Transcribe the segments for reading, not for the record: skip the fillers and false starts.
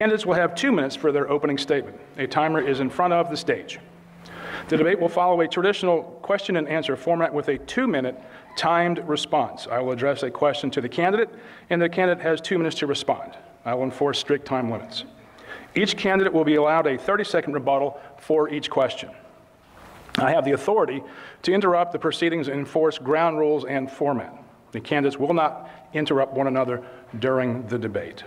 Candidates will have 2 minutes for their opening statement. A timer is in front of the stage. The debate will follow a traditional question and answer format with a 2-minute timed response. I will address a question to the candidate, and the candidate has 2 minutes to respond. I will enforce strict time limits. Each candidate will be allowed a 30-second rebuttal for each question. I have the authority to interrupt the proceedings and enforce ground rules and format. The candidates will not interrupt one another during the debate.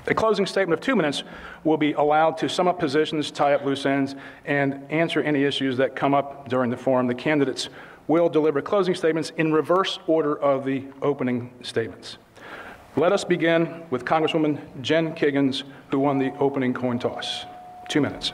A closing statement of 2 minutes will be allowed to sum up positions, tie up loose ends, and answer any issues that come up during the forum. The candidates will deliver closing statements in reverse order of the opening statements. Let us begin with Congresswoman Jen Kiggans, who won the opening coin toss. 2 minutes.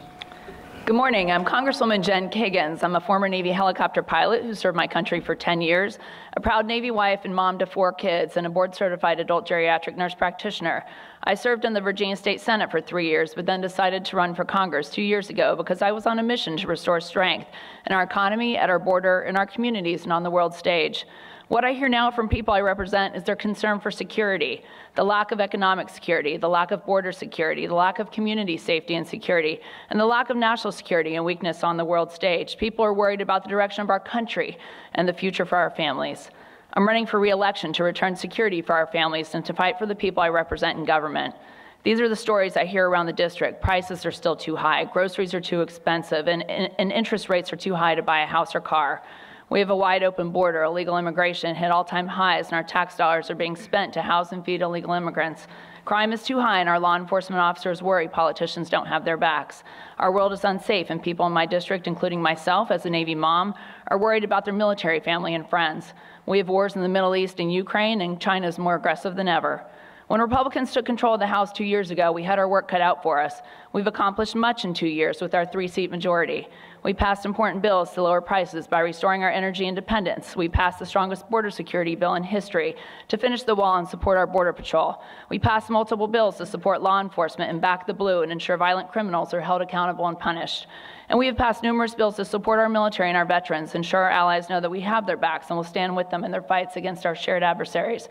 Good morning. I'm Congresswoman Jen Kiggans. I'm a former Navy helicopter pilot who served my country for 10 years, a proud Navy wife and mom to 4 kids, and a board-certified adult geriatric nurse practitioner. I served in the Virginia State Senate for 3 years, but then decided to run for Congress 2 years ago because I was on a mission to restore strength in our economy, at our border, in our communities, and on the world stage. What I hear now from people I represent is their concern for security, the lack of economic security, the lack of border security, the lack of community safety and security, and the lack of national security and weakness on the world stage. People are worried about the direction of our country and the future for our families. I'm running for re-election to return security for our families and to fight for the people I represent in government. These are the stories I hear around the district. Prices are still too high, groceries are too expensive, and interest rates are too high to buy a house or car. We have a wide open border, illegal immigration hit all-time highs, and our tax dollars are being spent to house and feed illegal immigrants. Crime is too high, and our law enforcement officers worry politicians don't have their backs. Our world is unsafe, and people in my district, including myself as a Navy mom, are worried about their military family and friends. We have wars in the Middle East and Ukraine, and China is more aggressive than ever. When Republicans took control of the House 2 years ago, we had our work cut out for us. We've accomplished much in 2 years with our 3-seat majority. We passed important bills to lower prices by restoring our energy independence. We passed the strongest border security bill in history to finish the wall and support our Border Patrol. We passed multiple bills to support law enforcement and back the blue and ensure violent criminals are held accountable and punished. And we have passed numerous bills to support our military and our veterans, ensure our allies know that we have their backs and will stand with them in their fights against our shared adversaries.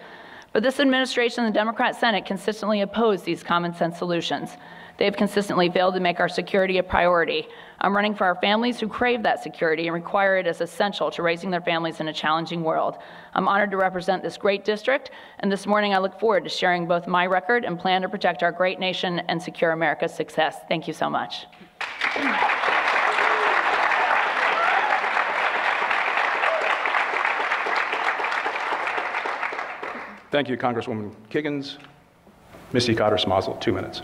But this administration and the Democrat Senate consistently oppose these common sense solutions. They have consistently failed to make our security a priority. I'm running for our families who crave that security and require it as essential to raising their families in a challenging world. I'm honored to represent this great district, and this morning I look forward to sharing both my record and plan to protect our great nation and secure America's success. Thank you so much. Thank you, Congresswoman Kiggans. Missy Cotter Smasal, 2 minutes.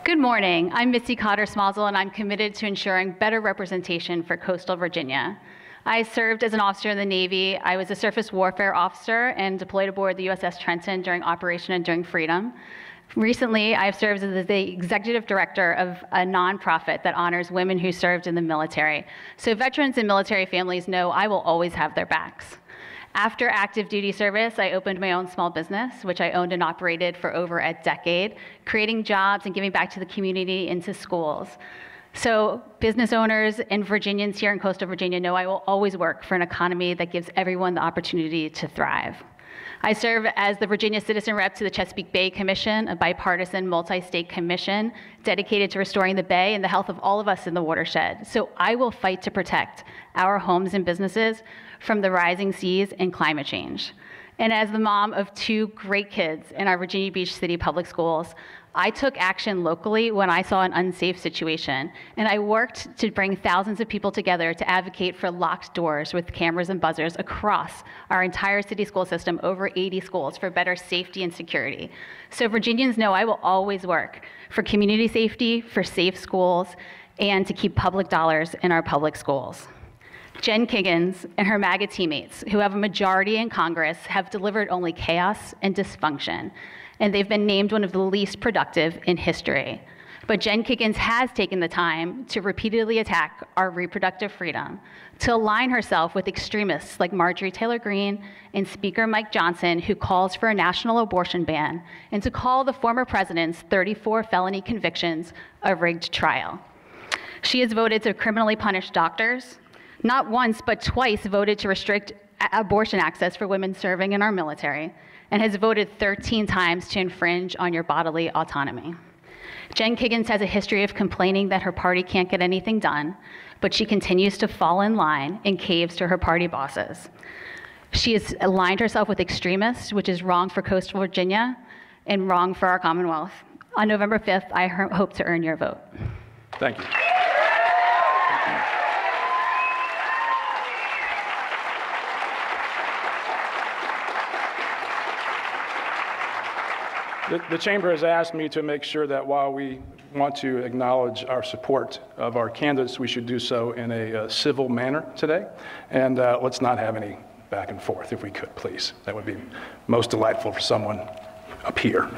Good morning. I'm Missy Cotter Smasal, and I'm committed to ensuring better representation for coastal Virginia. I served as an officer in the Navy. I was a surface warfare officer and deployed aboard the USS Trenton during Operation Enduring Freedom. Recently, I've served as the executive director of a nonprofit that honors women who served in the military. So veterans and military families know I will always have their backs. After active duty service, I opened my own small business, which I owned and operated for over a decade, creating jobs and giving back to the community and to schools. So business owners and Virginians here in coastal Virginia know I will always work for an economy that gives everyone the opportunity to thrive. I serve as the Virginia Citizen Rep to the Chesapeake Bay Commission, a bipartisan multi-state commission dedicated to restoring the Bay and the health of all of us in the watershed. So I will fight to protect our homes and businesses from the rising seas and climate change. And as the mom of 2 great kids in our Virginia Beach City Public Schools, I took action locally when I saw an unsafe situation, and I worked to bring thousands of people together to advocate for locked doors with cameras and buzzers across our entire city school system, over 80 schools, for better safety and security. So Virginians know I will always work for community safety, for safe schools, and to keep public dollars in our public schools. Jen Kiggans and her MAGA teammates, who have a majority in Congress, have delivered only chaos and dysfunction, and they've been named one of the least productive in history. But Jen Kiggans has taken the time to repeatedly attack our reproductive freedom, to align herself with extremists like Marjorie Taylor Greene and Speaker Mike Johnson, who calls for a national abortion ban, and to call the former president's 34 felony convictions a rigged trial. She has voted to criminally punish doctors, not once but twice voted to restrict abortion access for women serving in our military, and has voted 13 times to infringe on your bodily autonomy. Jen Kiggans has a history of complaining that her party can't get anything done, but she continues to fall in line and caves to her party bosses. She has aligned herself with extremists, which is wrong for coastal Virginia and wrong for our Commonwealth. On November 5th, I hope to earn your vote. Thank you. The Chamber has asked me to make sure that while we want to acknowledge our support of our candidates, we should do so in a civil manner today. And let's not have any back and forth, if we could, please. That would be most delightful for someone up here.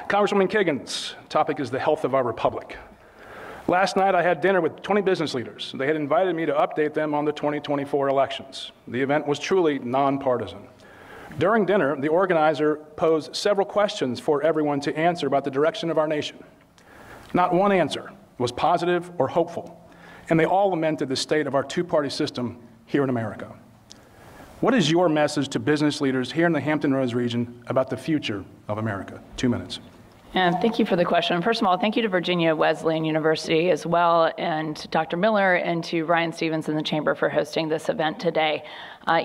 Congresswoman Kiggans, topic is the health of our republic. Last night I had dinner with 20 business leaders. They had invited me to update them on the 2024 elections. The event was truly nonpartisan. During dinner, the organizer posed several questions for everyone to answer about the direction of our nation. Not one answer was positive or hopeful, and they all lamented the state of our two-party system here in America. What is your message to business leaders here in the Hampton Roads region about the future of America? 2 minutes. And thank you for the question. First of all, thank you to Virginia Wesleyan University as well, and to Dr. Miller and to Ryan Stevens in the Chamber for hosting this event today.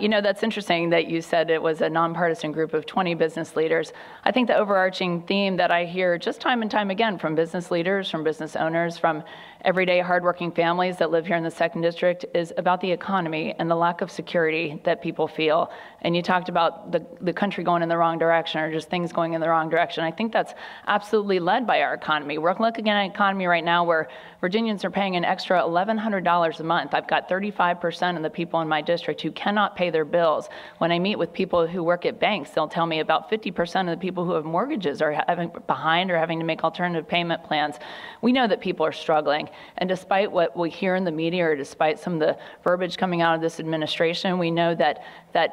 You know, that's interesting that you said it was a nonpartisan group of 20 business leaders. I think the overarching theme that I hear just time and time again from business leaders, from business owners, from everyday hardworking families that live here in the 2nd District is about the economy and the lack of security that people feel. And you talked about the country going in the wrong direction or just things going in the wrong direction. I think that's absolutely led by our economy. We're looking at an economy right now where Virginians are paying an extra $1,100 a month. I've got 35% of the people in my district who cannot pay their bills. When I meet with people who work at banks, they'll tell me about 50% of the people who have mortgages are behind or having to make alternative payment plans. We know that people are struggling. And despite what we hear in the media or despite some of the verbiage coming out of this administration, we know that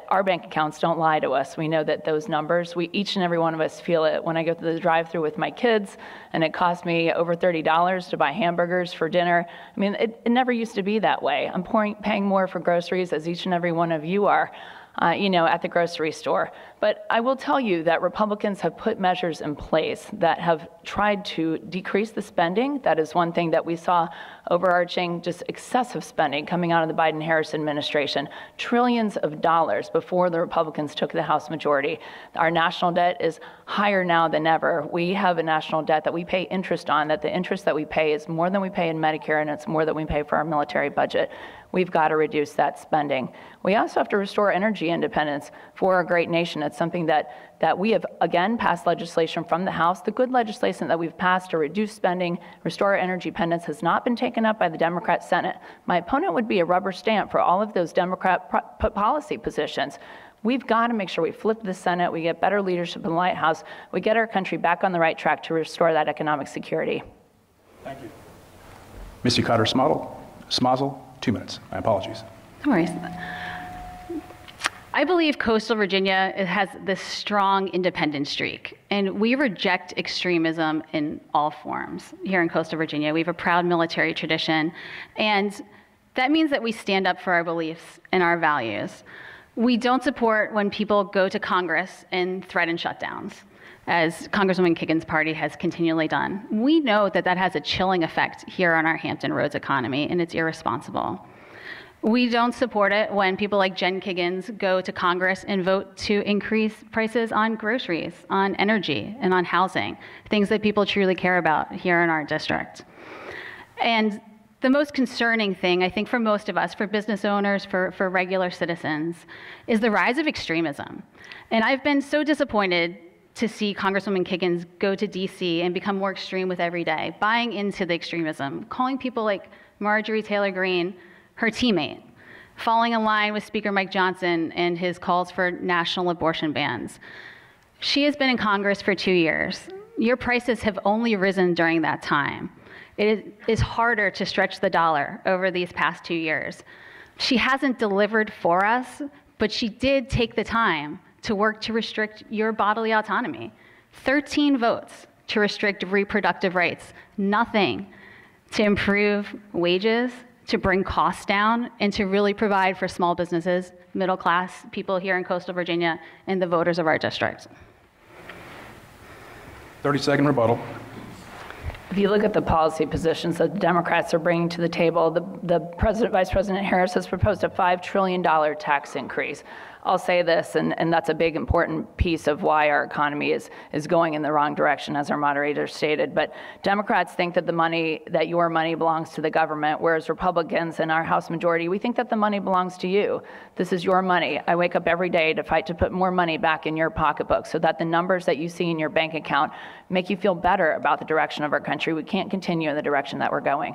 our bank accounts don't lie to us. We know that those numbers, each and every one of us feel it. When I go to the drive-thru with my kids and it costs me over $30 to buy hamburgers for dinner, I mean, it never used to be that way. I'm paying more for groceries, as each and every one of you are, at the grocery store. But I will tell you that Republicans have put measures in place that have tried to decrease the spending. That is one thing that we saw overarching, just excessive spending coming out of the Biden-Harris administration. Trillions of dollars before the Republicans took the House majority. Our national debt is higher now than ever. We have a national debt that we pay interest on, that the interest that we pay is more than we pay in Medicare, and it's more than we pay for our military budget. We've got to reduce that spending. We also have to restore energy independence for our great nation. It's something that we have, again, passed legislation from the House. The good legislation that we've passed to reduce spending, restore energy independence, has not been taken up by the Democrat Senate. My opponent would be a rubber stamp for all of those Democrat policy positions. We've got to make sure we flip the Senate, we get better leadership in the White House, we get our country back on the right track to restore that economic security. Thank you. Missy Cotter Smasal, 2 minutes. My apologies. No worries. I believe coastal Virginia has this strong independent streak, and we reject extremism in all forms. Here in coastal Virginia, we have a proud military tradition, and that means that we stand up for our beliefs and our values. We don't support when people go to Congress and threaten shutdowns, as Congresswoman Kiggans' party has continually done. We know that that has a chilling effect here on our Hampton Roads economy, and it's irresponsible. We don't support it when people like Jen Kiggans go to Congress and vote to increase prices on groceries, on energy, and on housing, things that people truly care about here in our district. And the most concerning thing, I think, for most of us, for business owners, for regular citizens, is the rise of extremism. And I've been so disappointed to see Congresswoman Kiggans go to DC and become more extreme with every day, buying into the extremism, calling people like Marjorie Taylor Greene her teammate, falling in line with Speaker Mike Johnson and his calls for national abortion bans. She has been in Congress for 2 years. Your prices have only risen during that time. It is harder to stretch the dollar over these past 2 years. She hasn't delivered for us, but she did take the time to work to restrict your bodily autonomy. 13 votes to restrict reproductive rights, nothing to improve wages, to bring costs down, and to really provide for small businesses, middle class people here in coastal Virginia, and the voters of our district. 30-second rebuttal. If you look at the policy positions that the Democrats are bringing to the table, Vice President Harris has proposed a $5 trillion tax increase. I'll say this, and that's a big important piece of why our economy is going in the wrong direction, as our moderator stated. But Democrats think that your money belongs to the government, whereas Republicans and our House majority, we think that the money belongs to you. This is your money. I wake up every day to fight to put more money back in your pocketbook so that the numbers that you see in your bank account make you feel better about the direction of our country. We can't continue in the direction that we're going.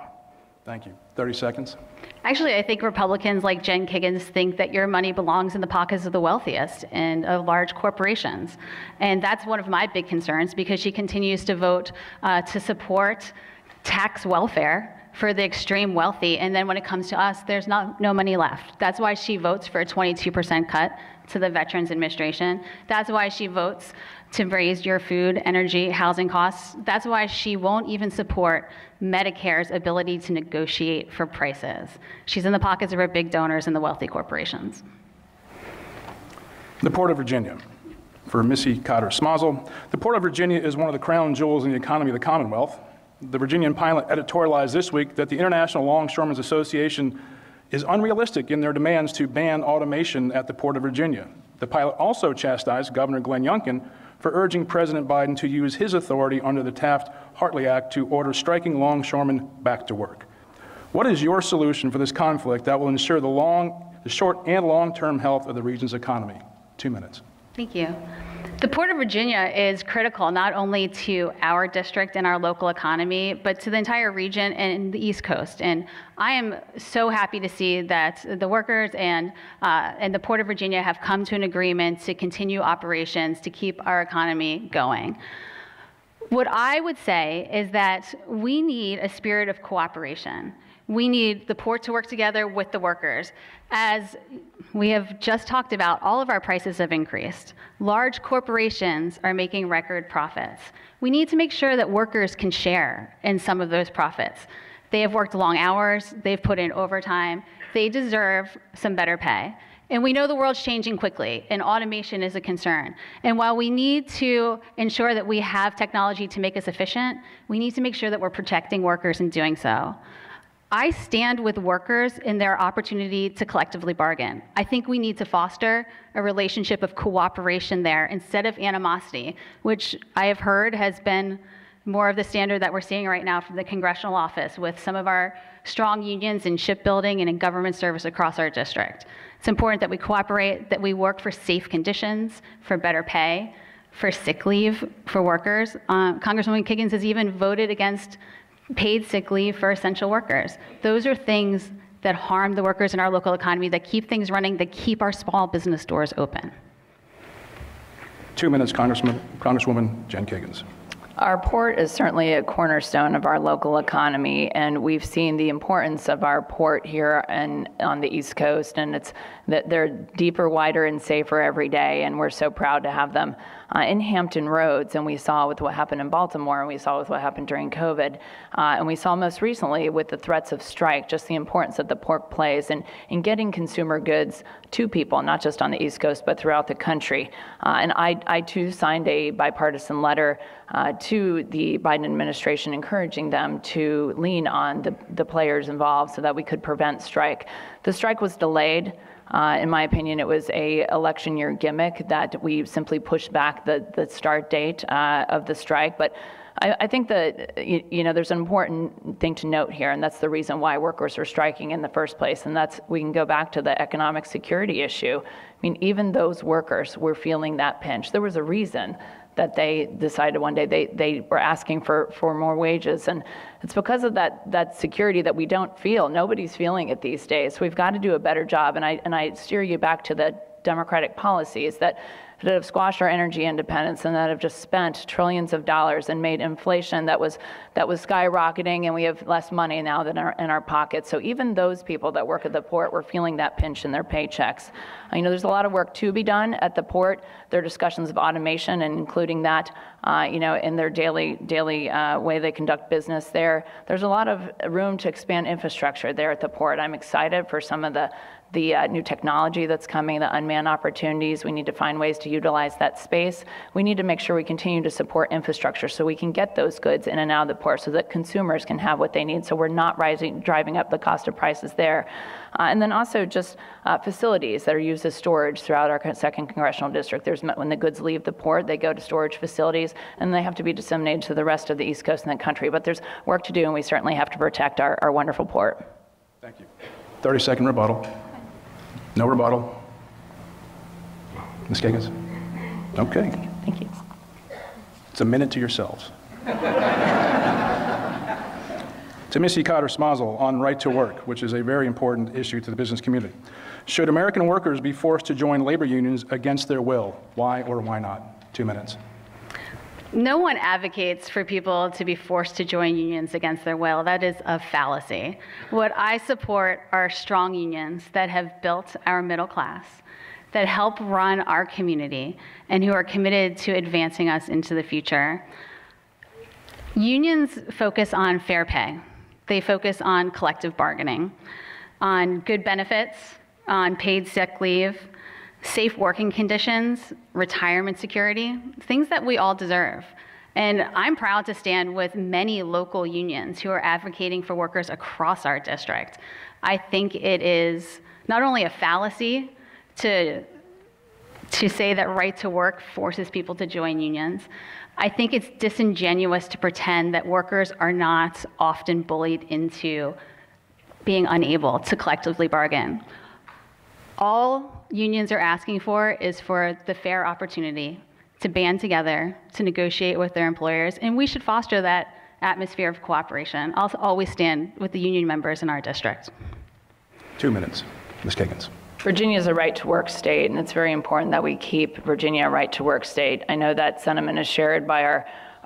Thank you. 30 seconds. Actually, I think Republicans like Jen Kiggans think that your money belongs in the pockets of the wealthiest and of large corporations. And that's one of my big concerns, because she continues to vote to support tax welfare for the extreme wealthy. And then when it comes to us, there's no money left. That's why she votes for a 22% cut to the Veterans Administration. That's why she votes to raise your food, energy, housing costs. That's why she won't even support Medicare's ability to negotiate for prices. She's in the pockets of her big donors and the wealthy corporations. The Port of Virginia. For Missy Cotter Smasal, the Port of Virginia is one of the crown jewels in the economy of the Commonwealth. The Virginian Pilot editorialized this week that the International Longshoremen's Association is unrealistic in their demands to ban automation at the Port of Virginia. The Pilot also chastised Governor Glenn Youngkin for urging President Biden to use his authority under the Taft-Hartley Act to order striking longshoremen back to work. What is your solution for this conflict that will ensure the short and long-term health of the region's economy? 2 minutes. Thank you. The Port of Virginia is critical not only to our district and our local economy, but to the entire region and the East Coast. And I am so happy to see that the workers and the Port of Virginia have come to an agreement to continue operations to keep our economy going. What I would say is that we need a spirit of cooperation. We need the port to work together with the workers. As we have just talked about, all of our prices have increased. Large corporations are making record profits. We need to make sure that workers can share in some of those profits. They have worked long hours, they've put in overtime, they deserve some better pay. And we know the world's changing quickly, and automation is a concern. And while we need to ensure that we have technology to make us efficient, we need to make sure that we're protecting workers in doing so. I stand with workers in their opportunity to collectively bargain. I think we need to foster a relationship of cooperation there instead of animosity, which I have heard has been more of the standard that we're seeing right now from the congressional office with some of our strong unions in shipbuilding and in government service across our district. It's important that we cooperate, that we work for safe conditions, for better pay, for sick leave for workers. Congresswoman Kiggans has even voted against paid sick leave for essential workers. Those are things that harm the workers in our local economy, that keep things running, that keep our small business doors open. 2 minutes, Congresswoman Jen Kiggans. Our port is certainly a cornerstone of our local economy, and we've seen the importance of our port here and on the East Coast, and it's that they're deeper, wider, and safer every day, and we're so proud to have them in Hampton Roads, and we saw with what happened in Baltimore, and we saw with what happened during COVID, and we saw most recently with the threats of strike, just the importance that the port plays in getting consumer goods to people, not just on the East Coast, but throughout the country. And I too signed a bipartisan letter to the Biden administration encouraging them to lean on the players involved so that we could prevent strike. The strike was delayed. In my opinion, it was a election year gimmick that we simply pushed back the start date of the strike. But I think that, there's an important thing to note here, and that's the reason why workers are striking in the first place, and that's, we can go back to the economic security issue. I mean, even those workers were feeling that pinch. There was a reason that they decided one day they were asking for more wages, and it's because of that security that we don't feel. Nobody's feeling it these days. So we've got to do a better job, and I steer you back to the Democratic policies that have squashed our energy independence and that have just spent trillions of dollars and made inflation that was skyrocketing, and we have less money now than in our pockets. So even those people that work at the port were feeling that pinch in their paychecks. There's a lot of work to be done at the port. There are discussions of automation and including that, in their daily way they conduct business there. There's a lot of room to expand infrastructure there at the port. I'm excited for some of the new technology that's coming, the unmanned opportunities. We need to find ways to to utilize that space. We need to make sure we continue to support infrastructure so we can get those goods in and out of the port so that consumers can have what they need, so we're not driving up the cost of prices there. And then also just facilities that are used as storage throughout our 2nd Congressional District. When the goods leave the port, they go to storage facilities, and they have to be disseminated to the rest of the East Coast and the country. But there's work to do, and we certainly have to protect our wonderful port. Thank you. 30-second rebuttal. No rebuttal. Ms. Kiggans? Okay. Thank you. It's a minute to yourselves. To Missy Cotter Smasal on right to work, which is a very important issue to the business community. Should American workers be forced to join labor unions against their will? Why or why not? 2 minutes. No one advocates for people to be forced to join unions against their will. That is a fallacy. What I support are strong unions that have built our middle class, that help run our community, and who are committed to advancing us into the future. Unions focus on fair pay. They focus on collective bargaining, on good benefits, on paid sick leave, safe working conditions, retirement security, things that we all deserve. And I'm proud to stand with many local unions who are advocating for workers across our district. I think it is not only a fallacy to say that right to work forces people to join unions. I think it's disingenuous to pretend that workers are not often bullied into being unable to collectively bargain. All unions are asking for is for the fair opportunity to band together, to negotiate with their employers, and we should foster that atmosphere of cooperation. I'll always stand with the union members in our district. 2 minutes. Ms. Kiggans. Virginia is a right-to-work state, and it's very important that we keep Virginia a right-to-work state. I know that sentiment is shared by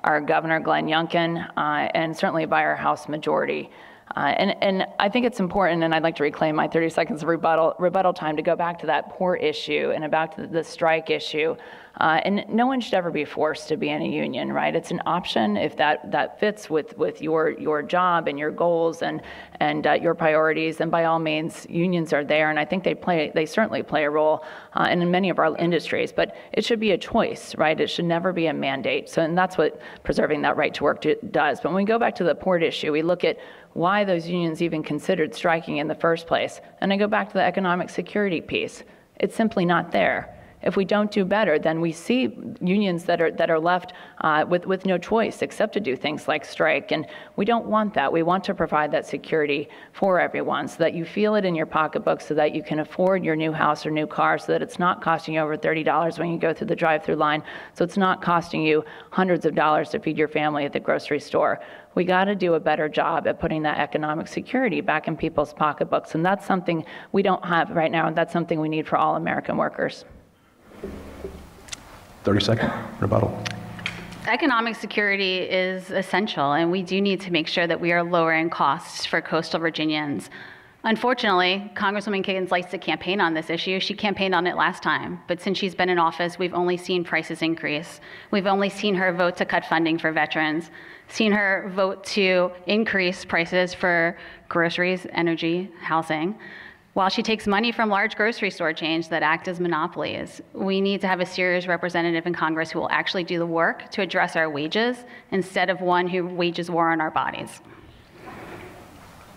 our Governor, Glenn Youngkin, and certainly by our House majority. And I think it's important, and I'd like to reclaim my 30 seconds of rebuttal time to go back to that port issue and about the strike issue. And no one should ever be forced to be in a union, right? It's an option if that fits with your job and your goals and your priorities. And by all means, unions are there, and I think they certainly play a role in many of our industries. But it should be a choice, right? It should never be a mandate. So, and that's what preserving that right to work does. But when we go back to the port issue, we look at why those unions even considered striking in the first place. And I go back to the economic security piece. It's simply not there. If we don't do better, then we see unions that are left with no choice except to do things like strike. And we don't want that. We want to provide that security for everyone so that you feel it in your pocketbook, so that you can afford your new house or new car, so that it's not costing you over $30 when you go through the drive-through line, so it's not costing you hundreds of dollars to feed your family at the grocery store. We got to do a better job at putting that economic security back in people's pocketbooks. And that's something we don't have right now, and that's something we need for all American workers. 30-second rebuttal. Economic security is essential, and we do need to make sure that we are lowering costs for coastal Virginians. Unfortunately, Congresswoman Kiggans likes to campaign on this issue. She campaigned on it last time, but since she's been in office, we've only seen prices increase. We've only seen her vote to cut funding for veterans, seen her vote to increase prices for groceries, energy, housing. While she takes money from large grocery store chains that act as monopolies, we need to have a serious representative in Congress who will actually do the work to address our wages instead of one who wages war on our bodies.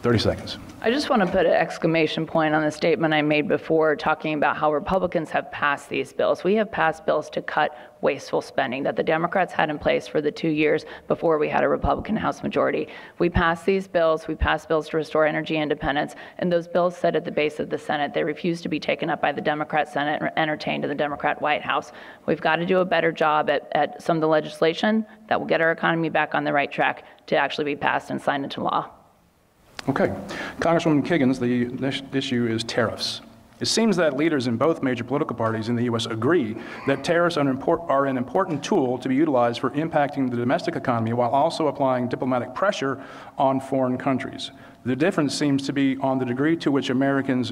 30 seconds. I just want to put an exclamation point on the statement I made before, talking about how Republicans have passed these bills. We have passed bills to cut wasteful spending that the Democrats had in place for the 2 years before we had a Republican House majority. We passed these bills. We passed bills to restore energy independence, and those bills sit at the base of the Senate. They refuse to be taken up by the Democrat Senate or entertained in the Democrat White House. We've got to do a better job at some of the legislation that will get our economy back on the right track to actually be passed and signed into law. Okay. Congresswoman Kiggans, the next issue is tariffs. It seems that leaders in both major political parties in the U.S. agree that tariffs are an important tool to be utilized for impacting the domestic economy while also applying diplomatic pressure on foreign countries. The difference seems to be on the degree to which America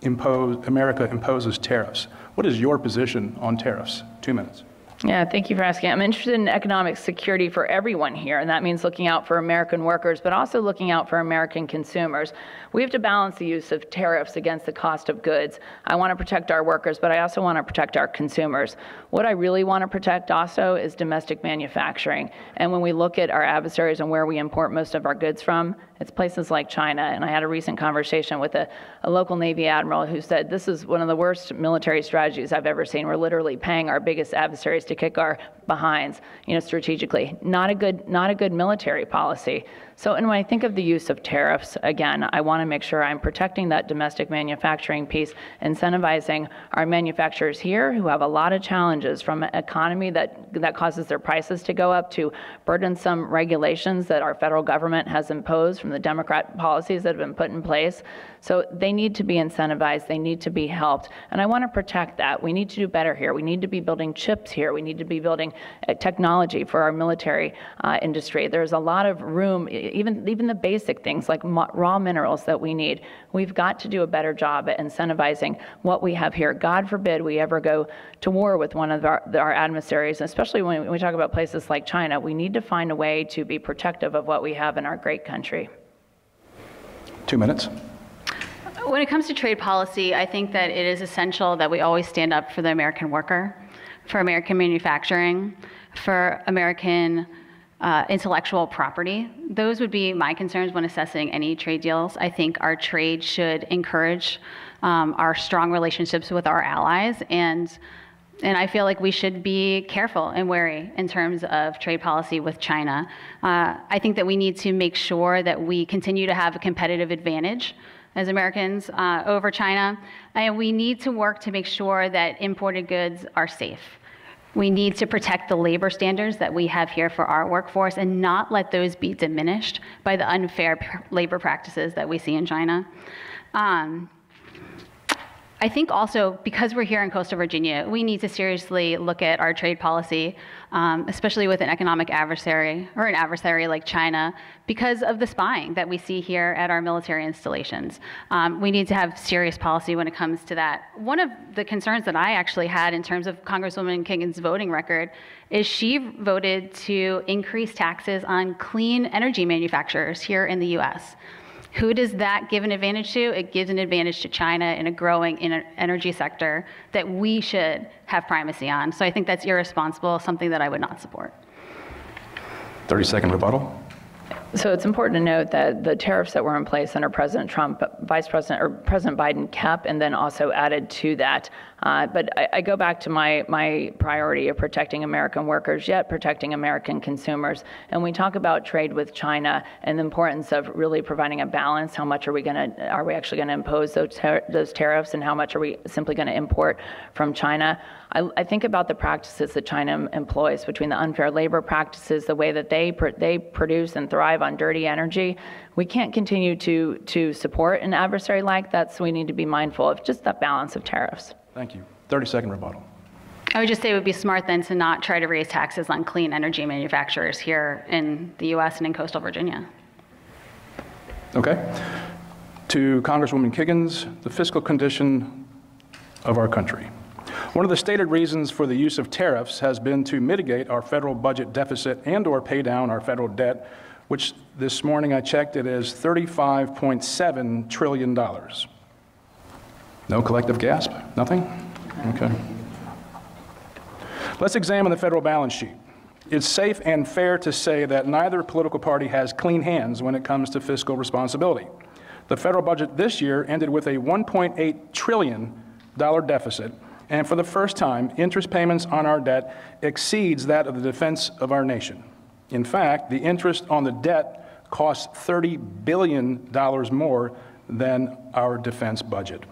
imposes tariffs. What is your position on tariffs? 2 minutes. Yeah, thank you for asking. I'm interested in economic security for everyone here, and that means looking out for American workers, but also looking out for American consumers. We have to balance the use of tariffs against the cost of goods. I want to protect our workers, but I also want to protect our consumers. What I really want to protect also is domestic manufacturing. And when we look at our adversaries and where we import most of our goods from, it's places like China. And I had a recent conversation with a local Navy admiral who said, this is one of the worst military strategies I've ever seen. We're literally paying our biggest adversaries to kick our behinds, strategically. Not a good military policy. So, and when I think of the use of tariffs, again, I want to make sure I'm protecting that domestic manufacturing piece, incentivizing our manufacturers here who have a lot of challenges, from an economy that causes their prices to go up, to burdensome regulations that our federal government has imposed from the Democrat policies that have been put in place. So they need to be incentivized, they need to be helped, and I want to protect that. We need to do better here. We need to be building chips here. We need to be building technology for our military industry. There's a lot of room, even the basic things like raw minerals that we need. We've got to do a better job at incentivizing what we have here. God forbid we ever go to war with one of our adversaries, especially when we talk about places like China. We need to find a way to be protective of what we have in our great country. 2 minutes. When it comes to trade policy, I think that it is essential that we always stand up for the American worker, for American manufacturing, for American intellectual property. Those would be my concerns when assessing any trade deals. I think our trade should encourage our strong relationships with our allies, and I feel like we should be careful and wary in terms of trade policy with China. I think that we need to make sure that we continue to have a competitive advantage as Americans over China, and we need to work to make sure that imported goods are safe. We need to protect the labor standards that we have here for our workforce and not let those be diminished by the unfair labor practices that we see in China. I think also, because we're here in coastal Virginia, we need to seriously look at our trade policy, especially with an economic adversary or an adversary like China, because of the spying that we see here at our military installations. We need to have serious policy when it comes to that. One of the concerns that I actually had in terms of Congresswoman Kiggans' voting record is she voted to increase taxes on clean energy manufacturers here in the US. Who does that give an advantage to? It gives an advantage to China in a growing energy sector that we should have primacy on. So I think that's irresponsible, something that I would not support. 30-second rebuttal. So it's important to note that the tariffs that were in place under President Trump, President Biden kept and then also added to that. But I go back to my priority of protecting American workers, yet protecting American consumers. And we talk about trade with China and the importance of really providing a balance. How much are we actually going to impose those tariffs, and how much are we simply going to import from China? I think about the practices that China employs, between the unfair labor practices, the way that they produce and thrive on dirty energy. We can't continue to support an adversary like that, so we need to be mindful of just that balance of tariffs. Thank you. 30-second rebuttal. I would just say it would be smart then to not try to raise taxes on clean energy manufacturers here in the US and in coastal Virginia. Okay. To Congresswoman Kiggans, the fiscal condition of our country. One of the stated reasons for the use of tariffs has been to mitigate our federal budget deficit and/or pay down our federal debt, which this morning I checked it is $35.7 trillion. No collective gasp? Nothing? Okay. Let's examine the federal balance sheet. It's safe and fair to say that neither political party has clean hands when it comes to fiscal responsibility. The federal budget this year ended with a $1.8 trillion deficit, and for the first time, interest payments on our debt exceeds that of the defense of our nation. In fact, the interest on the debt costs $30 billion more than our defense budget.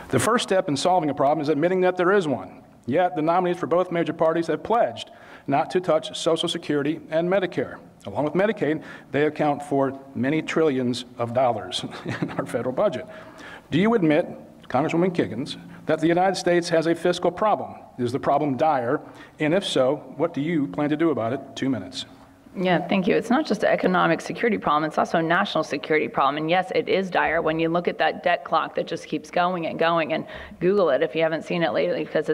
The first step in solving a problem is admitting that there is one. Yet, the nominees for both major parties have pledged not to touch Social Security and Medicare. Along with Medicaid, they account for many trillions of dollars in our federal budget. Do you admit, Congresswoman Kiggans, that the United States has a fiscal problem? Is the problem dire? And if so, what do you plan to do about it? 2 minutes. Yeah, thank you. It's not just an economic security problem, it's also a national security problem. And yes, it is dire when you look at that debt clock that just keeps going and going, and Google it if you haven't seen it lately, because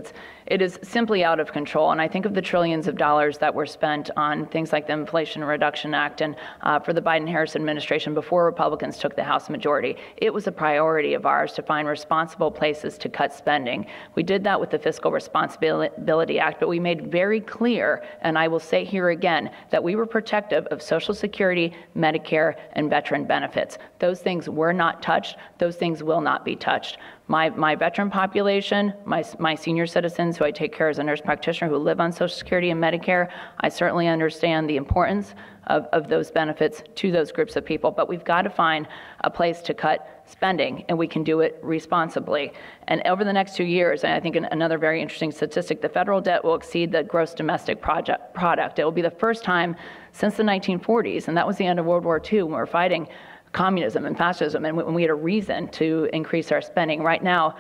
It is simply out of control. And I think of the trillions of dollars that were spent on things like the Inflation Reduction Act and for the Biden-Harris administration before Republicans took the House majority. It was a priority of ours to find responsible places to cut spending. We did that with the Fiscal Responsibility Act, but we made very clear, and I will say here again, that we were protective of Social Security, Medicare, and veteran benefits. Those things were not touched. Those things will not be touched. My veteran population, my senior citizens who I take care of as a nurse practitioner who live on Social Security and Medicare, I certainly understand the importance of those benefits to those groups of people, but we've got to find a place to cut spending, and we can do it responsibly. And over the next 2 years, and I think another very interesting statistic, the federal debt will exceed the gross domestic product. It will be the first time since the 1940s, and that was the end of World War II, when we were fighting communism and fascism, and when we had a reason to increase our spending. Right now,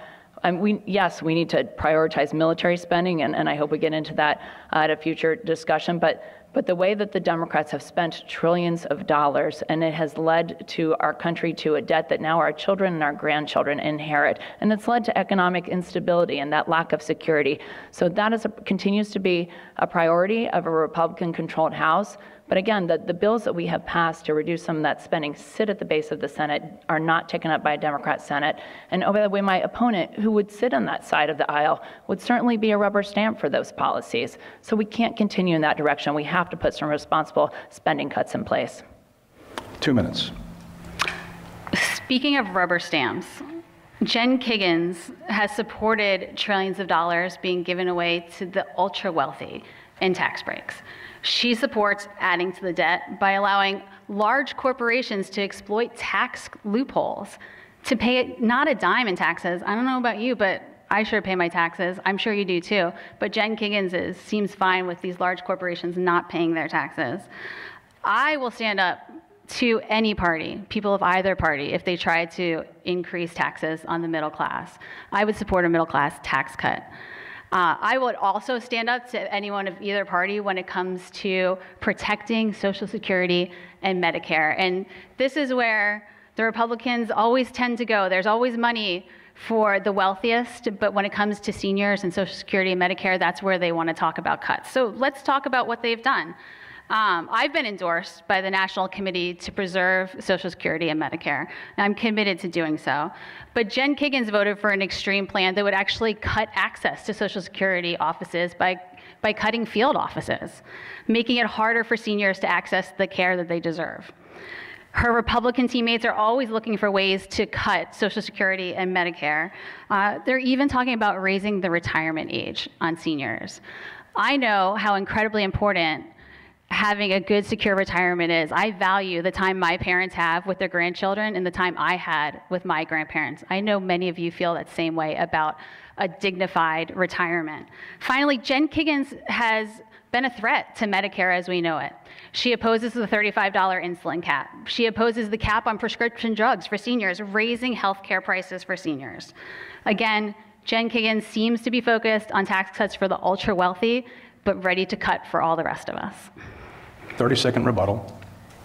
yes, we need to prioritize military spending, and I hope we get into that at a future discussion, but the way that the Democrats have spent trillions of dollars, and it has led to our country to a debt that now our children and our grandchildren inherit, and it's led to economic instability and that lack of security. So that continues to be a priority of a Republican-controlled House. But again, the bills that we have passed to reduce some of that spending sit at the base of the Senate, are not taken up by a Democrat Senate. And oh, by the way, my opponent, who would sit on that side of the aisle, would certainly be a rubber stamp for those policies. So we can't continue in that direction. We have to put some responsible spending cuts in place. 2 minutes. Speaking of rubber stamps, Jen Kiggans has supported trillions of dollars being given away to the ultra wealthy in tax breaks. She supports adding to the debt by allowing large corporations to exploit tax loopholes to pay not a dime in taxes. I don't know about you, but I sure pay my taxes. I'm sure you do too. But Jen Kiggans seems fine with these large corporations not paying their taxes. I will stand up to any party, people of either party, if they try to increase taxes on the middle class. I would support a middle class tax cut. I would also stand up to anyone of either party when it comes to protecting Social Security and Medicare. And this is where the Republicans always tend to go. There's always money for the wealthiest, but when it comes to seniors and Social Security and Medicare, that's where they want to talk about cuts. So let's talk about what they've done. I've been endorsed by the National Committee to Preserve Social Security and Medicare, and I'm committed to doing so. But Jen Kiggans voted for an extreme plan that would actually cut access to Social Security offices by cutting field offices, making it harder for seniors to access the care that they deserve. Her Republican teammates are always looking for ways to cut Social Security and Medicare. They're even talking about raising the retirement age on seniors. I know how incredibly important having a good, secure retirement is. I value the time my parents have with their grandchildren and the time I had with my grandparents. I know many of you feel that same way about a dignified retirement. Finally, Jen Kiggans has been a threat to Medicare as we know it. She opposes the $35 insulin cap. She opposes the cap on prescription drugs for seniors, raising healthcare prices for seniors. Again, Jen Kiggans seems to be focused on tax cuts for the ultra wealthy, but ready to cut for all the rest of us. 30-second rebuttal.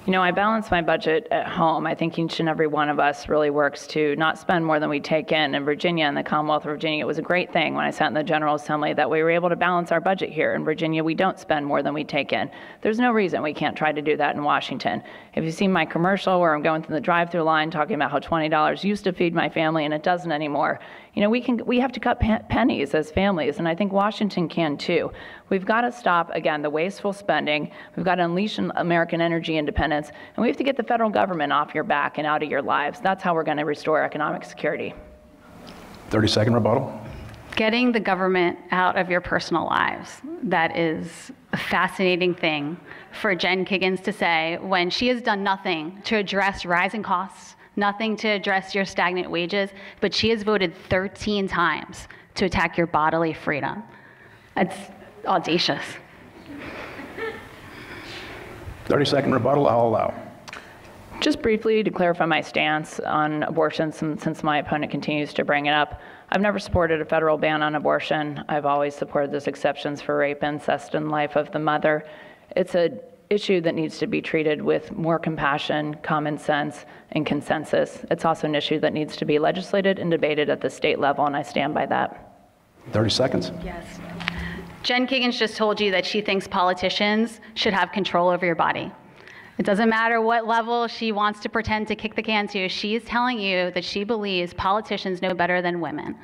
You know, I balance my budget at home. I think each and every one of us really works to not spend more than we take in. In Virginia, in the Commonwealth of Virginia, it was a great thing when I sat in the General Assembly that we were able to balance our budget here. In Virginia, we don't spend more than we take in. There's no reason we can't try to do that in Washington. If you've seen my commercial where I'm going through the drive-through line talking about how $20 used to feed my family and it doesn't anymore, you know, we have to cut pennies as families, and I think Washington can too. We've got to stop, again, the wasteful spending. We've got to unleash American energy independence, and we have to get the federal government off your back and out of your lives. That's how we're going to restore economic security. 30-second rebuttal. Getting the government out of your personal lives. That is a fascinating thing for Jen Kiggans to say when she has done nothing to address rising costs, nothing to address your stagnant wages, but she has voted 13 times to attack your bodily freedom. That's audacious. 30-second rebuttal, I'll allow. Just briefly to clarify my stance on abortion, since my opponent continues to bring it up, I've never supported a federal ban on abortion. I've always supported those exceptions for rape, incest, and life of the mother. It's an issue that needs to be treated with more compassion, common sense, and consensus. It's also an issue that needs to be legislated and debated at the state level, and I stand by that. 30 seconds. Yes. Jen Kiggans just told you that she thinks politicians should have control over your body. It doesn't matter what level she wants to pretend to kick the can to. She's telling you that she believes politicians know better than women.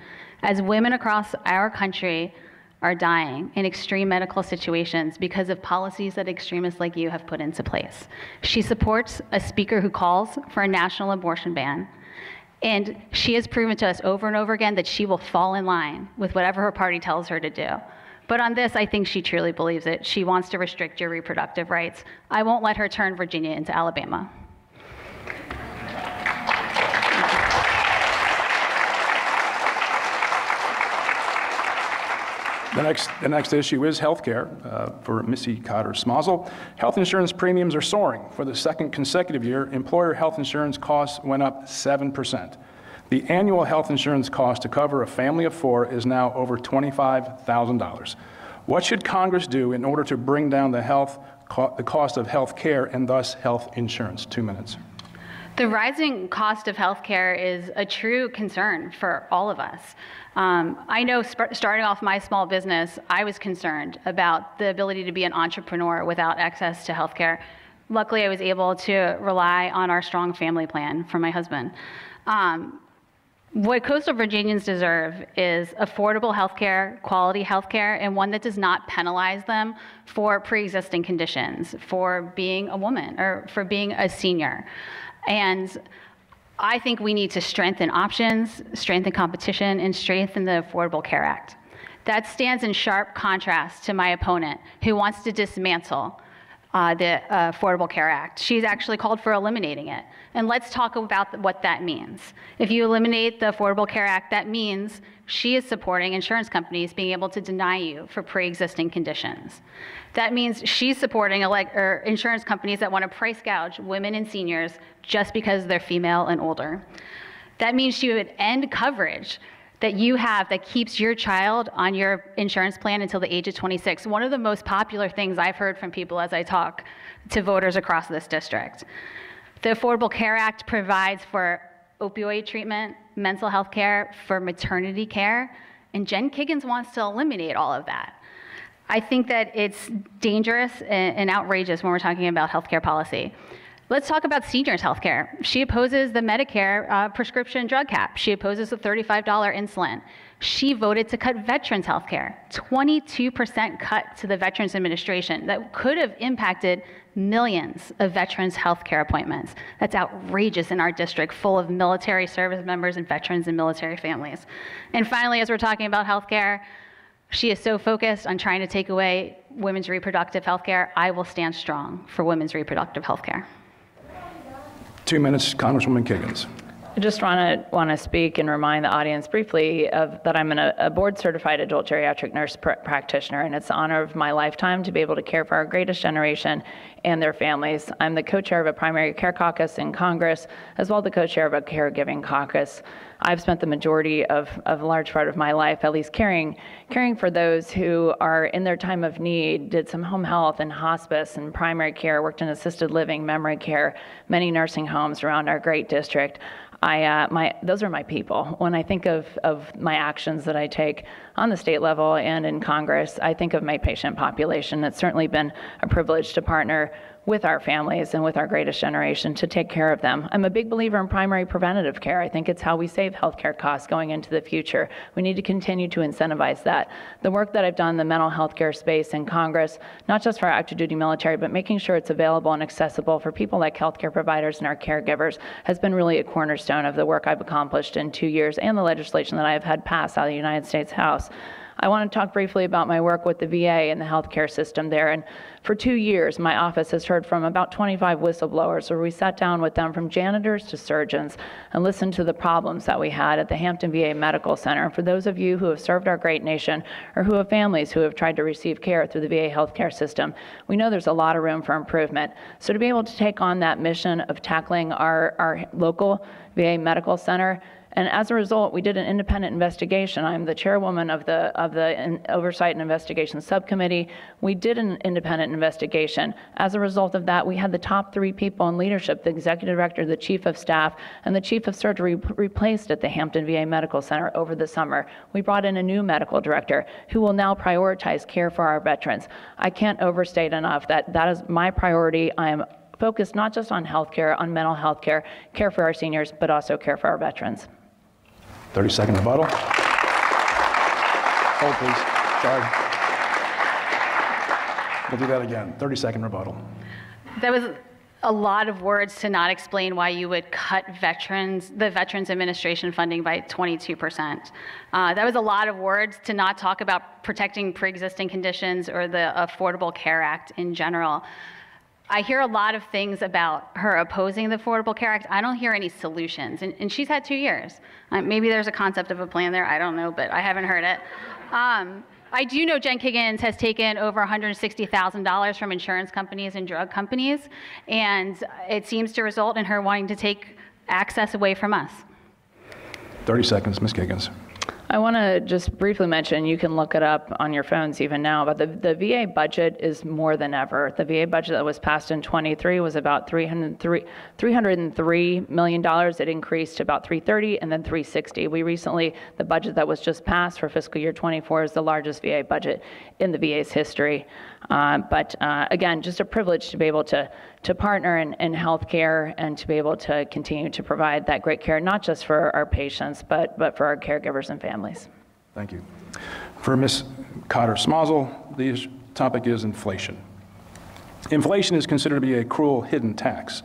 As women across our country are dying in extreme medical situations because of policies that extremists like you have put into place. She supports a speaker who calls for a national abortion ban. And she has proven to us over and over again that she will fall in line with whatever her party tells her to do. But on this, I think she truly believes it. She wants to restrict your reproductive rights. I won't let her turn Virginia into Alabama. The next issue is health care for Missy Cotter Smasal. Health insurance premiums are soaring. For the second consecutive year, employer health insurance costs went up 7%. The annual health insurance cost to cover a family of 4 is now over $25,000. What should Congress do in order to bring down the cost of health care and thus health insurance? 2 minutes. The rising cost of healthcare is a true concern for all of us. I know starting off my small business, I was concerned about the ability to be an entrepreneur without access to healthcare. Luckily, I was able to rely on our strong family plan from my husband. What coastal Virginians deserve is affordable healthcare, quality healthcare, and one that does not penalize them for pre-existing conditions, for being a woman, or for being a senior. And I think we need to strengthen options, strengthen competition, and strengthen the Affordable Care Act. That stands in sharp contrast to my opponent, who wants to dismantle the Affordable Care Act. She's actually called for eliminating it. And let's talk about what that means. If you eliminate the Affordable Care Act, that means she is supporting insurance companies being able to deny you for pre-existing conditions. That means she's supporting insurance companies that want to price gouge women and seniors just because they're female and older. That means she would end coverage that you have that keeps your child on your insurance plan until the age of 26. One of the most popular things I've heard from people as I talk to voters across this district. The Affordable Care Act provides for opioid treatment, mental health care, for maternity care, and Jen Kiggans wants to eliminate all of that. I think that it's dangerous and outrageous when we're talking about healthcare policy. Let's talk about seniors' health care. She opposes the Medicare prescription drug cap. She opposes the $35 insulin. She voted to cut veterans' health care, 22% cut to the Veterans Administration that could have impacted millions of veterans' health care appointments. That's outrageous in our district, full of military service members and veterans and military families. And finally, as we're talking about health care, she is so focused on trying to take away women's reproductive health care. I will stand strong for women's reproductive health care. 2 minutes, Congresswoman Kiggans. I just want to speak and remind the audience briefly that I'm a board-certified adult geriatric nurse practitioner, and it's the honor of my lifetime to be able to care for our greatest generation and their families. I'm the co-chair of a primary care caucus in Congress, as well as the co-chair of a caregiving caucus. I've spent the majority of a large part of my life at least caring for those who are in their time of need, did some home health and hospice and primary care, worked in assisted living, memory care, many nursing homes around our great district. Those are my people. When I think of my actions that I take on the state level and in Congress, I think of my patient population. It's certainly been a privilege to partner with our families and with our greatest generation to take care of them. I'm a big believer in primary preventative care. I think it's how we save healthcare costs going into the future. We need to continue to incentivize that. The work that I've done in the mental health care space in Congress, not just for our active duty military, but making sure it's available and accessible for people like healthcare providers and our caregivers, has been really a cornerstone of the work I've accomplished in 2 years and the legislation that I have had passed out of the United States House. I want to talk briefly about my work with the VA and the healthcare system there. And for 2 years, my office has heard from about 25 whistleblowers where we sat down with them, from janitors to surgeons, and listened to the problems that we had at the Hampton VA Medical Center. And for those of you who have served our great nation or who have families who have tried to receive care through the VA healthcare system, we know there's a lot of room for improvement. So to be able to take on that mission of tackling our local VA Medical Center And as a result, we did an independent investigation. I'm the chairwoman of the Oversight and Investigation Subcommittee. We did an independent investigation. As a result of that, we had the top 3 people in leadership, the executive director, the chief of staff, and the chief of surgery replaced at the Hampton VA Medical Center over the summer. We brought in a new medical director who will now prioritize care for our veterans. I can't overstate enough that that is my priority. I am focused not just on healthcare, on mental health care, care for our seniors, but also care for our veterans. 30-second rebuttal. Hold, please. Sorry. We'll do that again. 30-second rebuttal. That was a lot of words to not explain why you would cut the Veterans Administration funding by 22%. That was a lot of words to not talk about protecting pre-existing conditions or the Affordable Care Act in general. I hear a lot of things about her opposing the Affordable Care Act. I don't hear any solutions, and she's had 2 years. Maybe there's a concept of a plan there, I don't know, but I haven't heard it. I do know Jen Kiggans has taken over $160,000 from insurance companies and drug companies, and it seems to result in her wanting to take access away from us. 30 seconds, Ms. Kiggans. I want to just briefly mention, you can look it up on your phones even now, but the VA budget is more than ever. The VA budget that was passed in 23 was about $303 million. It increased to about $330 and then $360. We recently, the budget that was just passed for fiscal year 24 is the largest VA budget in the VA's history. Again, just a privilege to be able to partner in healthcare and to be able to continue to provide that great care, not just for our patients, but for our caregivers and families. Thank you. For Ms. Cotter Smasal, the topic is inflation. Inflation is considered to be a cruel hidden tax.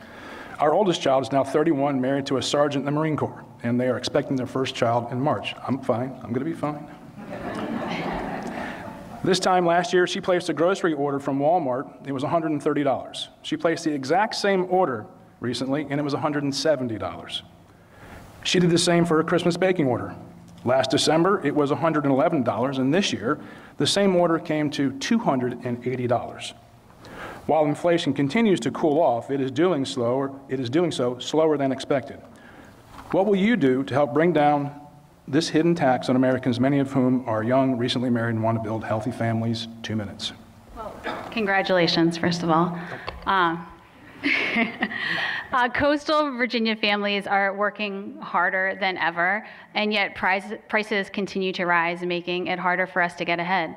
Our oldest child is now 31, married to a sergeant in the Marine Corps, and they are expecting their first child in March. I'm fine. I'm going to be fine. This time last year, she placed a grocery order from Walmart. It was $130. She placed the exact same order recently, and it was $170. She did the same for a Christmas baking order. Last December, it was $111, and this year, the same order came to $280. While inflation continues to cool off, it is doing so slower than expected. What will you do to help bring down this hidden tax on Americans, many of whom are young, recently married, and want to build healthy families? 2 minutes. Well, congratulations, first of all. Coastal Virginia families are working harder than ever, and yet prices continue to rise, making it harder for us to get ahead.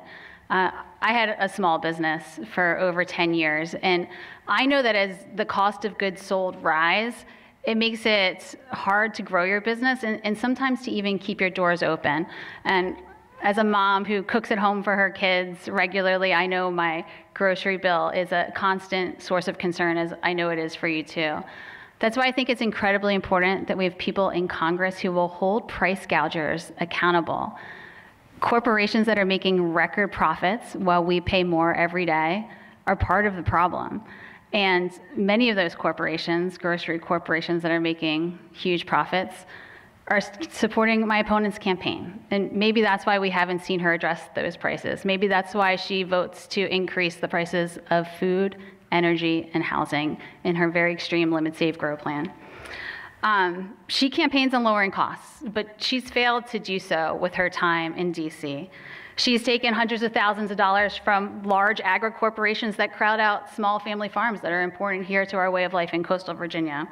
I had a small business for over 10 years, and I know that as the cost of goods sold rise, it makes it hard to grow your business and sometimes to even keep your doors open. And as a mom who cooks at home for her kids regularly, I know my grocery bill is a constant source of concern, as I know it is for you too. That's why I think it's incredibly important that we have people in Congress who will hold price gougers accountable. Corporations that are making record profits while we pay more every day are part of the problem. And many of those corporations, grocery corporations that are making huge profits, are supporting my opponent's campaign. And maybe that's why we haven't seen her address those prices. Maybe that's why she votes to increase the prices of food, energy, and housing in her very extreme Limit, Save, Grow plan. She campaigns on lowering costs, but she's failed to do so with her time in DC. She's taken hundreds of thousands of dollars from large agri-corporations that crowd out small family farms that are important here to our way of life in coastal Virginia.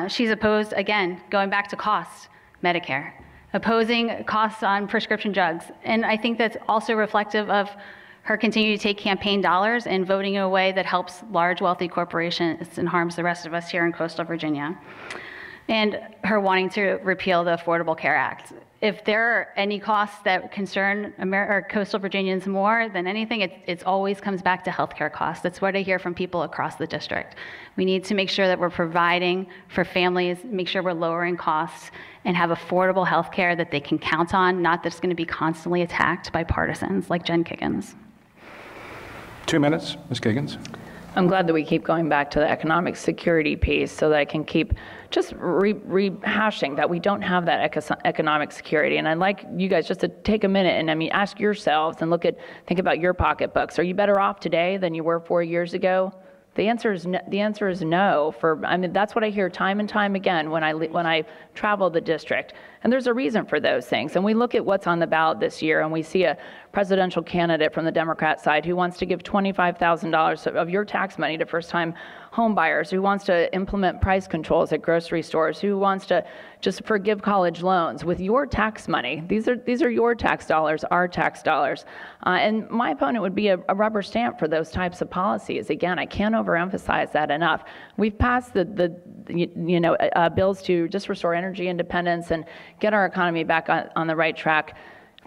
She's opposed, again, going back to costs, Medicare, opposing costs on prescription drugs. And I think that's also reflective of her continuing to take campaign dollars and voting in a way that helps large, wealthy corporations and harms the rest of us here in coastal Virginia. And her wanting to repeal the Affordable Care Act. If there are any costs that concern coastal Virginians more than anything, it always comes back to healthcare costs. That's what I hear from people across the district. We need to make sure that we're providing for families, make sure we're lowering costs, and have affordable healthcare that they can count on, not that's going to be constantly attacked by partisans like Jen Kiggans. 2 minutes, Ms. Kiggans. I'm glad that we keep going back to the economic security piece so that I can keep just rehashing that we don't have that economic security. And I'd like you guys just to take a minute and ask yourselves and think about your pocketbooks. Are you better off today than you were 4 years ago? The answer is no. I mean, that's what I hear time and time again when I travel the district. And there's a reason for those things. And we look at what's on the ballot this year, and we see a presidential candidate from the Democrat side who wants to give $25,000 of your tax money to first-time home buyers, who wants to implement price controls at grocery stores, who wants to just forgive college loans with your tax money. These are your tax dollars, our tax dollars. And my opponent would be a rubber stamp for those types of policies. Again, I can't overemphasize that enough. We've passed bills to just restore energy independence and get our economy back on the right track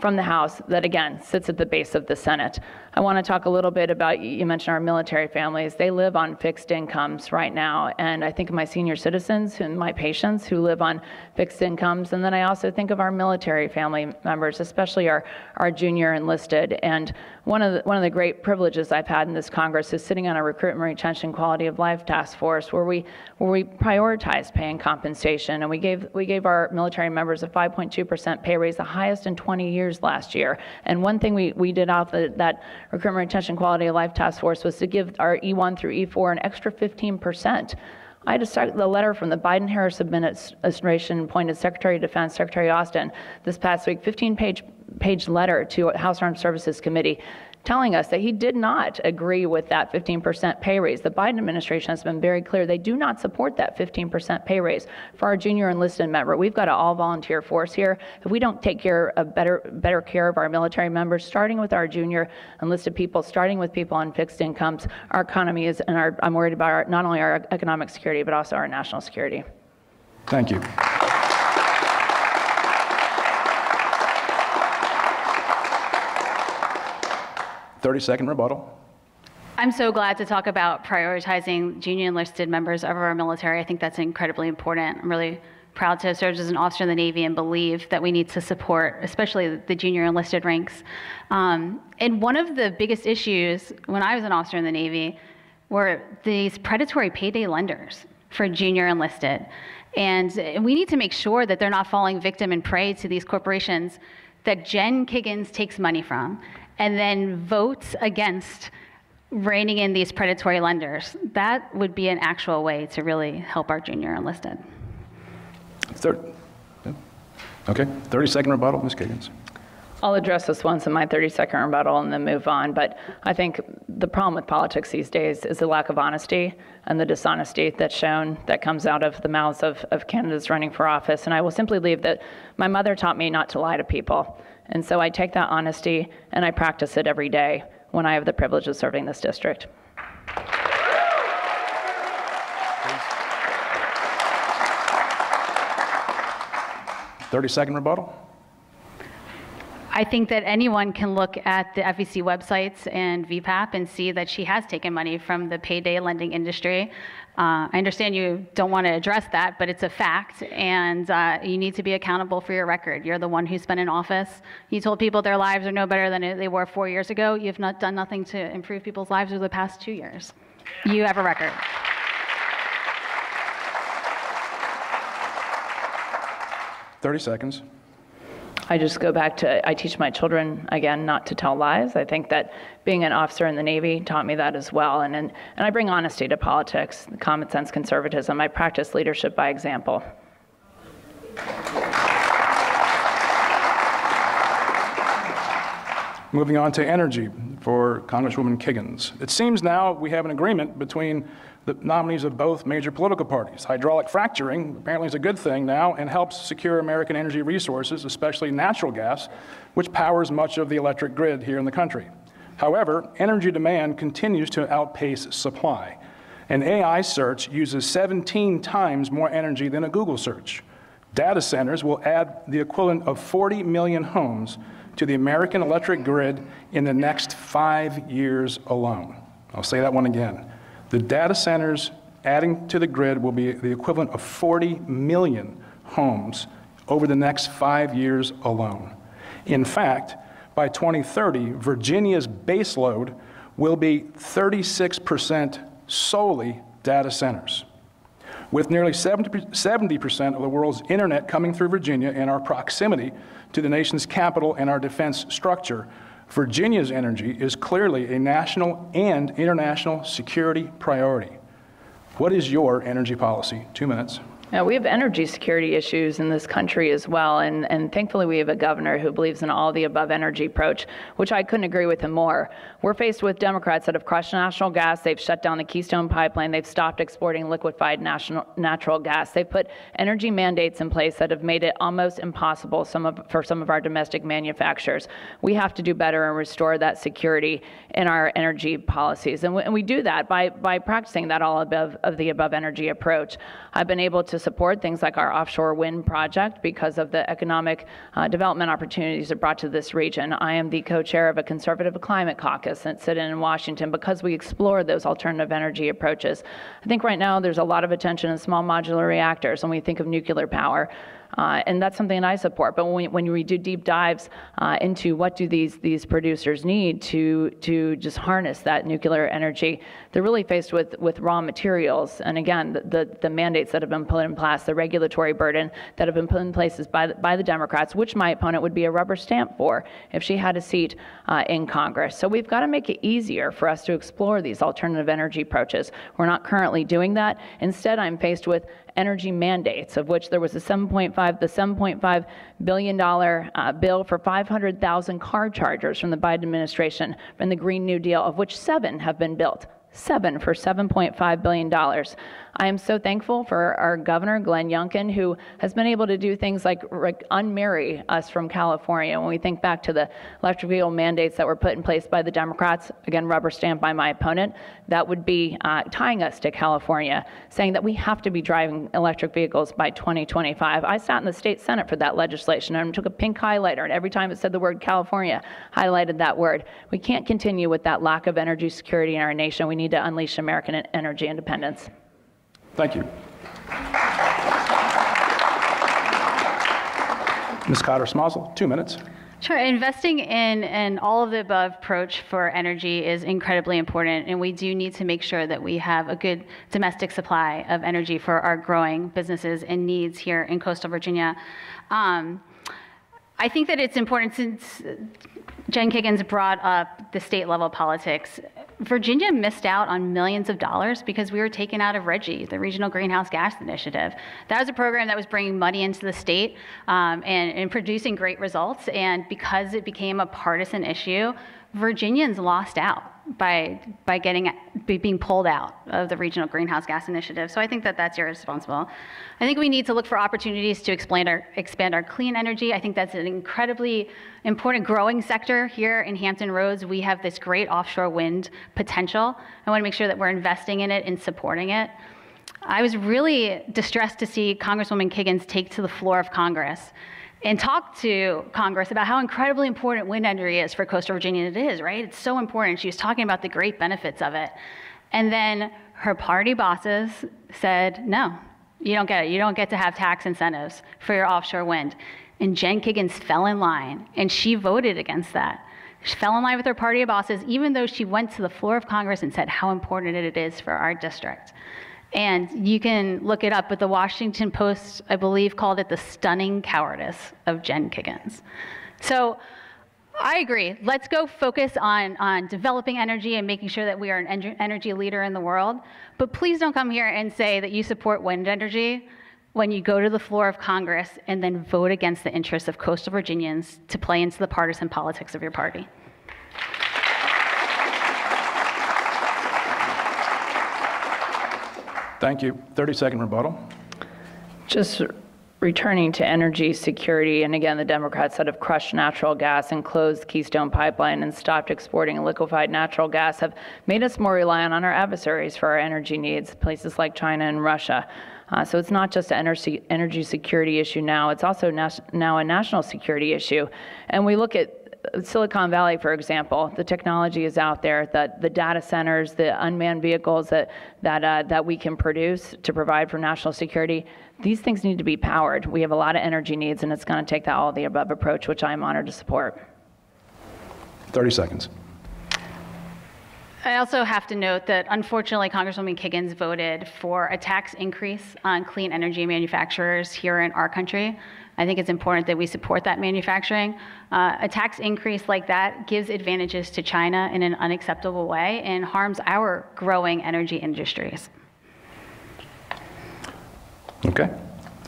from the House that, again, sits at the base of the Senate. I want to talk a little bit about, you mentioned our military families. They live on fixed incomes right now, and I think of my senior citizens and my patients who live on fixed incomes, and then I also think of our military family members, especially our junior enlisted. And one of the great privileges I've had in this Congress is sitting on a recruitment, retention, quality of life task force where we prioritized pay and compensation, and we gave our military members a 5.2% pay raise, the highest in 20 years last year. And one thing we did off that recruitment, retention, quality of life task force was to give our E1 through E4 an extra 15%. I just saw the letter from the Biden-Harris administration appointed Secretary of Defense, Secretary Austin, this past week, 15-page letter to House Armed Services Committee telling us that he did not agree with that 15% pay raise. The Biden administration has been very clear. They do not support that 15% pay raise for our junior enlisted member. We've got an all-volunteer force here. If we don't take care of better care of our military members, starting with our junior enlisted people, starting with people on fixed incomes, our economy is, and I'm worried about not only our economic security, but also our national security. Thank you. Thirty-second rebuttal. I'm so glad to talk about prioritizing junior enlisted members of our military. I think that's incredibly important. I'm really proud to have served as an officer in the Navy and believe that we need to support, especially the junior enlisted ranks. And one of the biggest issues when I was an officer in the Navy were these predatory payday lenders for junior enlisted. And we need to make sure that they're not falling victim and prey to these corporations that Jen Kiggans takes money from and then votes against reining in these predatory lenders. That would be an actual way to really help our junior enlisted. 30-second rebuttal, Ms. Kiggans. I'll address this once in my 30-second rebuttal and then move on, but I think the problem with politics these days is the lack of honesty and the dishonesty that comes out of the mouths of candidates running for office. And I will simply leave that my mother taught me not to lie to people. And so I take that honesty and I practice it every day when I have the privilege of serving this district. 30-second rebuttal. I think that anyone can look at the FEC websites and VPAP and see that she has taken money from the payday lending industry. I understand you don't want to address that, but it's a fact, and you need to be accountable for your record. You're the one who's been in office. You told people their lives are no better than they were 4 years ago. You've not done nothing to improve people's lives over the past 2 years. You have a record. 30 seconds. I just go back to, I teach my children, again, not to tell lies. I think that being an officer in the Navy taught me that as well. And I bring honesty to politics, common sense conservatism. I practice leadership by example. Moving on to energy for Congresswoman Kiggans. It seems now we have an agreement between the nominees of both major political parties. Hydraulic fracturing apparently is a good thing now and helps secure American energy resources, especially natural gas, which powers much of the electric grid here in the country. However, energy demand continues to outpace supply. An AI search uses 17 times more energy than a Google search. Data centers will add the equivalent of 40 million homes to the American electric grid in the next 5 years alone. I'll say that one again. The data centers adding to the grid will be the equivalent of 40 million homes over the next 5 years alone. In fact, by 2030, Virginia's baseload will be 36% solely data centers. With nearly 70% of the world's internet coming through Virginia and our proximity to the nation's capital and our defense structure, Virginia's energy is clearly a national and international security priority. What is your energy policy? 2 minutes. Yeah, we have energy security issues in this country as well, and thankfully we have a governor who believes in all the above energy approach, which I couldn't agree with him more. We're faced with Democrats that have crushed natural gas, they've shut down the Keystone Pipeline, they've stopped exporting liquefied natural gas, they've put energy mandates in place that have made it almost impossible for some of our domestic manufacturers. We have to do better and restore that security in our energy policies, and we do that by practicing that all of the above energy approach. I've been able to support things like our offshore wind project because of the economic development opportunities it brought to this region. I am the co-chair of a conservative climate caucus that sit in Washington because we explore those alternative energy approaches. I think right now there's a lot of attention in small modular reactors when we think of nuclear power. And that's something that I support. But when we do deep dives into what do these producers need to just harness that nuclear energy, they're really faced with raw materials. And again, the mandates that have been put in place, the regulatory burden that have been put in place by the Democrats, which my opponent would be a rubber stamp for if she had a seat in Congress. So we've got to make it easier for us to explore these alternative energy approaches. We're not currently doing that. Instead, I'm faced with energy mandates, of which there was the $7.5 billion bill for 500,000 car chargers from the Biden administration and the Green New Deal, of which 7 have been built. 7 for $7.5 billion. I am so thankful for our governor, Glenn Youngkin, who has been able to do things like unmarry us from California. When we think back to the electric vehicle mandates that were put in place by the Democrats, again, rubber stamped by my opponent, that would be tying us to California, saying that we have to be driving electric vehicles by 2025. I sat in the state Senate for that legislation and took a pink highlighter, and every time it said the word California, highlighted that word. We can't continue with that lack of energy security in our nation. We need to unleash American energy independence. Thank you. Ms. Cotter Smasal, 2 minutes. Sure. Investing in all of the above approach for energy is incredibly important, and we do need to make sure that we have a good domestic supply of energy for our growing businesses and needs here in coastal Virginia. I think that it's important, since Jen Kiggans brought up the state level politics. Virginia missed out on millions of dollars because we were taken out of RGGI, the Regional Greenhouse Gas Initiative. That was a program that was bringing money into the state and producing great results. And because it became a partisan issue, Virginians lost out by being pulled out of the Regional Greenhouse Gas Initiative. So I think that that's irresponsible. I think we need to look for opportunities to expand our clean energy. I think that's an incredibly important growing sector here in Hampton Roads. We have this great offshore wind potential. I want to make sure that we're investing in it and supporting it. I was really distressed to see Congresswoman Kiggans take to the floor of Congress and talk to Congress about how incredibly important wind energy is for coastal Virginia. It is, right? It's so important. She was talking about the great benefits of it. And then her party bosses said, no, you don't get it. You don't get to have tax incentives for your offshore wind. And Jen Kiggans fell in line, and she voted against that. She fell in line with her party bosses, even though she went to the floor of Congress and said how important it is for our district. And you can look it up, but the Washington Post, I believe, called it the stunning cowardice of Jen Kiggans. So I agree. Let's go focus on developing energy and making sure that we are an energy leader in the world. But please don't come here and say that you support wind energy when you go to the floor of Congress and then vote against the interests of coastal Virginians to play into the partisan politics of your party. Thank you. 30-second rebuttal. Just returning to energy security, and again, the Democrats that have crushed natural gas and closed Keystone Pipeline and stopped exporting liquefied natural gas have made us more reliant on our adversaries for our energy needs, places like China and Russia. So it's not just an energy security issue now, it's also now a national security issue. And we look at Silicon Valley, for example, the technology is out there, that the data centers, the unmanned vehicles that we can produce to provide for national security, these things need to be powered. We have a lot of energy needs, and it's going to take that all of the above approach, which I'm honored to support. 30 seconds. I also have to note that unfortunately Congresswoman Kiggans voted for a tax increase on clean energy manufacturers here in our country. I think it's important that we support that manufacturing. A tax increase like that gives advantages to China in an unacceptable way and harms our growing energy industries. Okay.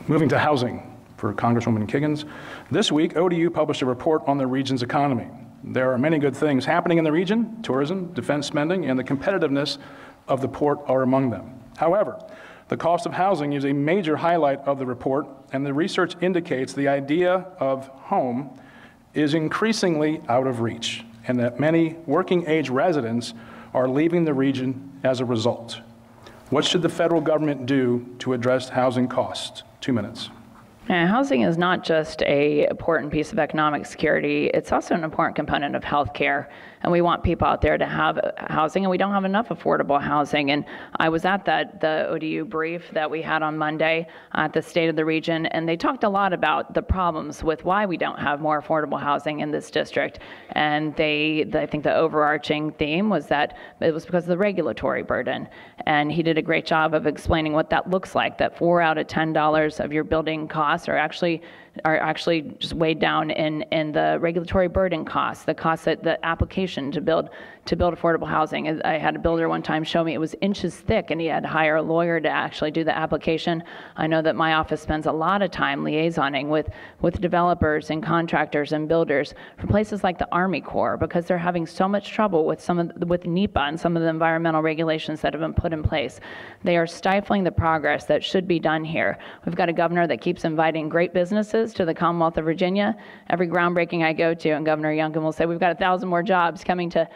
Moving to housing for Congresswoman Kiggans. This week, ODU published a report on the region's economy. There are many good things happening in the region. Tourism, defense spending, and the competitiveness of the port are among them. However, the cost of housing is a major highlight of the report, and the research indicates the idea of home is increasingly out of reach, and that many working-age residents are leaving the region as a result. What should the federal government do to address housing costs? 2 minutes. Housing is not just an important piece of economic security, it's also an important component of health care. And we want people out there to have housing, and we don't have enough affordable housing. And I was at the ODU brief that we had on Monday at the State of the Region, and they talked a lot about the problems with why we don't have more affordable housing in this district. And I think the overarching theme was that it was because of the regulatory burden. And he did a great job of explaining what that looks like, that $4 out of $10 of your building costs are actually just weighed down in the regulatory burden costs, the costs that the application to build affordable housing. I had a builder one time show me it was inches thick, and he had to hire a lawyer to actually do the application. I know that my office spends a lot of time liaisoning with developers and contractors and builders for places like the Army Corps, because they're having so much trouble with with NEPA and some of the environmental regulations that have been put in place. They are stifling the progress that should be done here. We've got a governor that keeps inviting great businesses to the Commonwealth of Virginia. Every groundbreaking I go to, and Governor Youngkin will say, we've got 1,000 more jobs coming to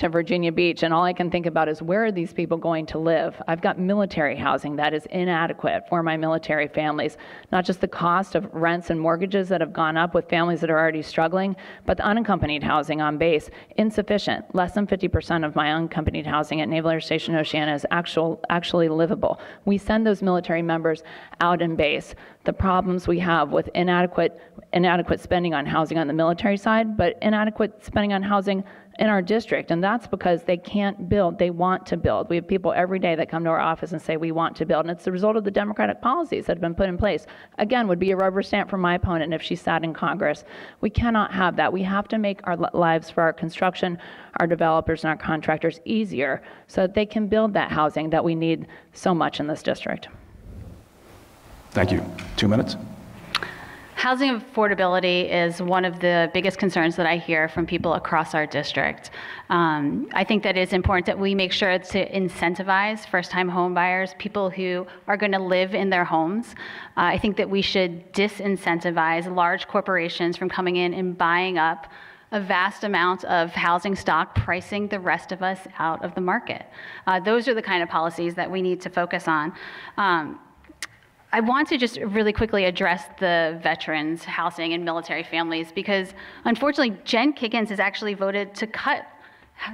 Virginia Beach, and all I can think about is, where are these people going to live? I've got military housing that is inadequate for my military families. Not just the cost of rents and mortgages that have gone up with families that are already struggling, but the unaccompanied housing on base, insufficient. Less than 50% of my unaccompanied housing at Naval Air Station Oceana is actually livable. We send those military members out in base. The problems we have with inadequate spending on housing on the military side, but inadequate spending on housing in our district, and that's because they can't build. They want to build. We have people every day that come to our office and say, we want to build, and it's the result of the Democratic policies that have been put in place. Again, would be a rubber stamp for my opponent if she sat in Congress. We cannot have that. We have to make our lives for our construction, our developers, and our contractors easier so that they can build that housing that we need so much in this district. Thank you. 2 minutes. Housing affordability is one of the biggest concerns that I hear from people across our district. I think that it's important that we make sure to incentivize first-time home buyers, people who are going to live in their homes. I think that we should disincentivize large corporations from coming in and buying up a vast amount of housing stock, pricing the rest of us out of the market. Those are the kind of policies that we need to focus on. I want to just really quickly address the veterans housing and military families, because unfortunately Jen Kiggans has actually voted to cut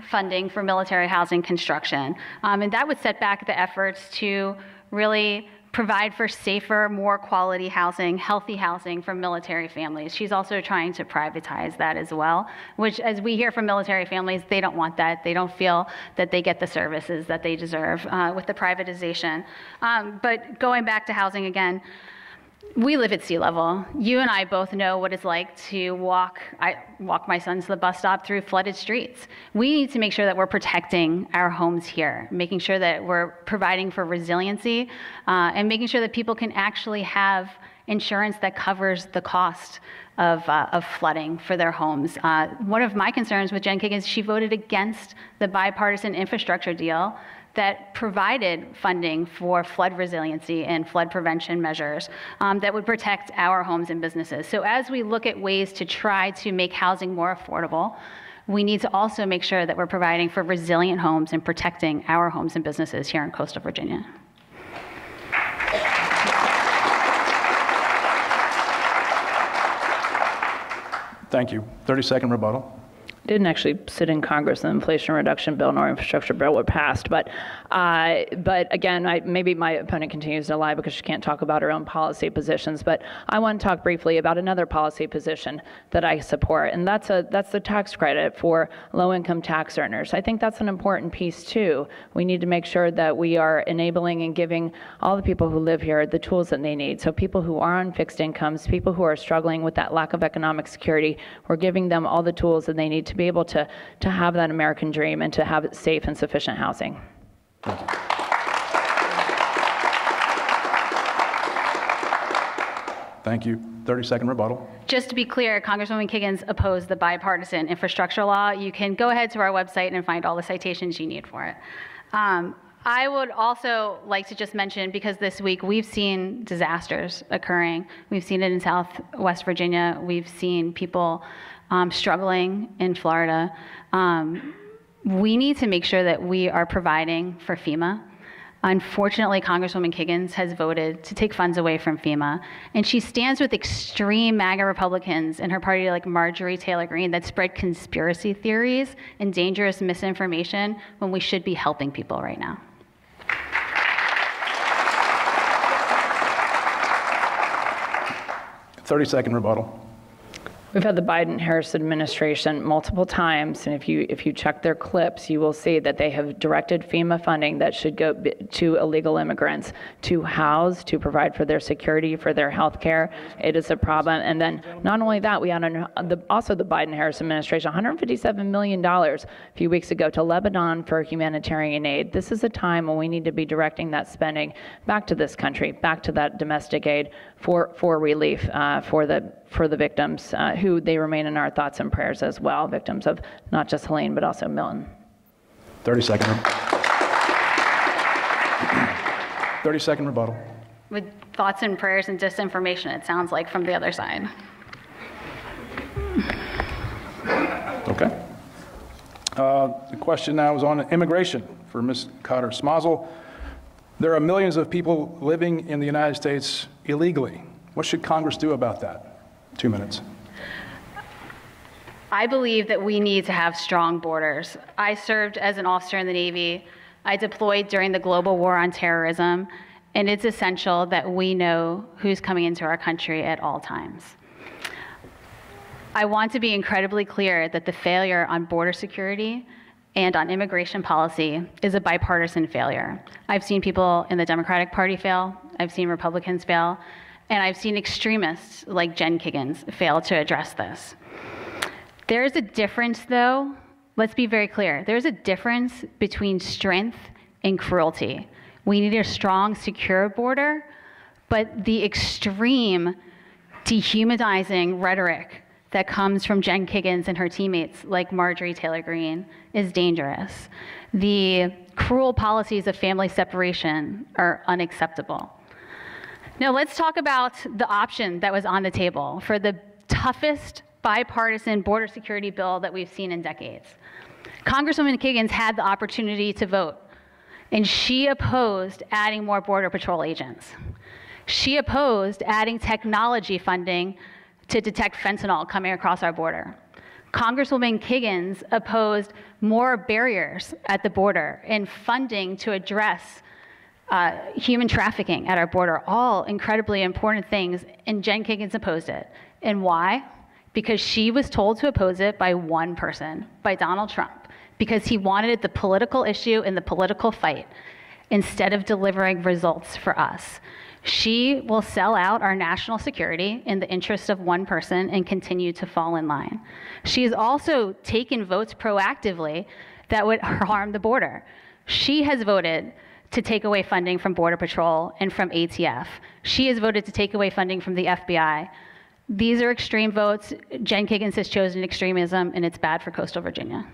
funding for military housing construction. And that would set back the efforts to really provide for safer, more quality housing, healthy housing for military families. She's also trying to privatize that as well, which, as we hear from military families, they don't want that. They don't feel that they get the services that they deserve with the privatization. But going back to housing again, we live at sea level. You and I both know what it's like to walk my son to the bus stop through flooded streets. We need to make sure that we're protecting our homes here, making sure that we're providing for resiliency, and making sure that people can actually have insurance that covers the cost of flooding for their homes. One of my concerns with Jen Kiggans, she voted against the bipartisan infrastructure deal that provided funding for flood resiliency and flood prevention measures that would protect our homes and businesses. So as we look at ways to try to make housing more affordable, we need to also make sure that we're providing for resilient homes and protecting our homes and businesses here in coastal Virginia. Thank you. 30-second rebuttal. didn't actually sit in Congress. The Inflation Reduction Bill nor Infrastructure Bill were passed. But again, maybe my opponent continues to lie because she can't talk about her own policy positions. But I want to talk briefly about another policy position that I support, and that's the tax credit for low-income tax earners. I think that's an important piece too. We need to make sure that we are enabling and giving all the people who live here the tools that they need. So people who are on fixed incomes, people who are struggling with that lack of economic security, we're giving them all the tools that they need to be able to have that American dream and to have safe and sufficient housing. Thank you. 30-second rebuttal. Just to be clear, Congresswoman Kiggans opposed the bipartisan infrastructure law. You can go ahead to our website and find all the citations you need for it. I would also like to just mention, because this week we've seen disasters occurring. We've seen it in Southwest Virginia. We've seen people struggling in Florida. We need to make sure that we are providing for FEMA. Unfortunately, Congresswoman Kiggans has voted to take funds away from FEMA, and she stands with extreme MAGA Republicans in her party like Marjorie Taylor Greene that spread conspiracy theories and dangerous misinformation when we should be helping people right now. Thirty-second rebuttal. We've had the Biden-Harris administration multiple times, and if you check their clips, you will see that they have directed FEMA funding that should go to illegal immigrants to house, to provide for their security, for their health care. It is a problem. And then not only that, we had also the Biden-Harris administration, $157 million a few weeks ago to Lebanon for humanitarian aid. This is a time when we need to be directing that spending back to this country, back to that domestic aid for relief for the victims, who they remain in our thoughts and prayers as well, victims of not just Helene, but also Milton. 30-second. 30-second rebuttal. With thoughts and prayers and disinformation, it sounds like, from the other side. Okay. The question now is on immigration for Ms. Cotter Smasal. There are millions of people living in the United States illegally. What should Congress do about that? 2 minutes. I believe that we need to have strong borders. I served as an officer in the Navy. I deployed during the global war on terrorism, and it's essential that we know who's coming into our country at all times. I want to be incredibly clear that the failure on border security and on immigration policy is a bipartisan failure. I've seen people in the Democratic Party fail. I've seen Republicans fail. And I've seen extremists like Jen Kiggans fail to address this. There's a difference, though. Let's be very clear. There's a difference between strength and cruelty. We need a strong, secure border, but the extreme dehumanizing rhetoric that comes from Jen Kiggans and her teammates like Marjorie Taylor Greene is dangerous. The cruel policies of family separation are unacceptable. Now let's talk about the option that was on the table for the toughest bipartisan border security bill that we've seen in decades. Congresswoman Kiggans had the opportunity to vote, and she opposed adding more Border Patrol agents. She opposed adding technology funding to detect fentanyl coming across our border. Congresswoman Kiggans opposed more barriers at the border and funding to address human trafficking at our border, all incredibly important things, and Jen Kiggans opposed it. And why? Because she was told to oppose it by one person, by Donald Trump, because he wanted the political issue and the political fight instead of delivering results for us. She will sell out our national security in the interest of one person and continue to fall in line. She has also taken votes proactively that would harm the border. She has voted to take away funding from Border Patrol and from ATF. She has voted to take away funding from the FBI. These are extreme votes. Jen Kiggans has chosen extremism, and it's bad for coastal Virginia.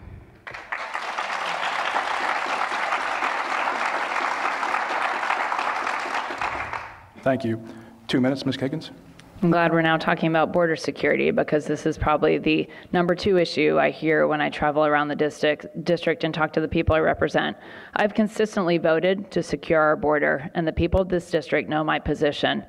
Thank you. 2 minutes, Ms. Kiggans. I'm glad we're now talking about border security, because this is probably the #2 issue I hear when I travel around the district and talk to the people I represent. I've consistently voted to secure our border, and the people of this district know my position.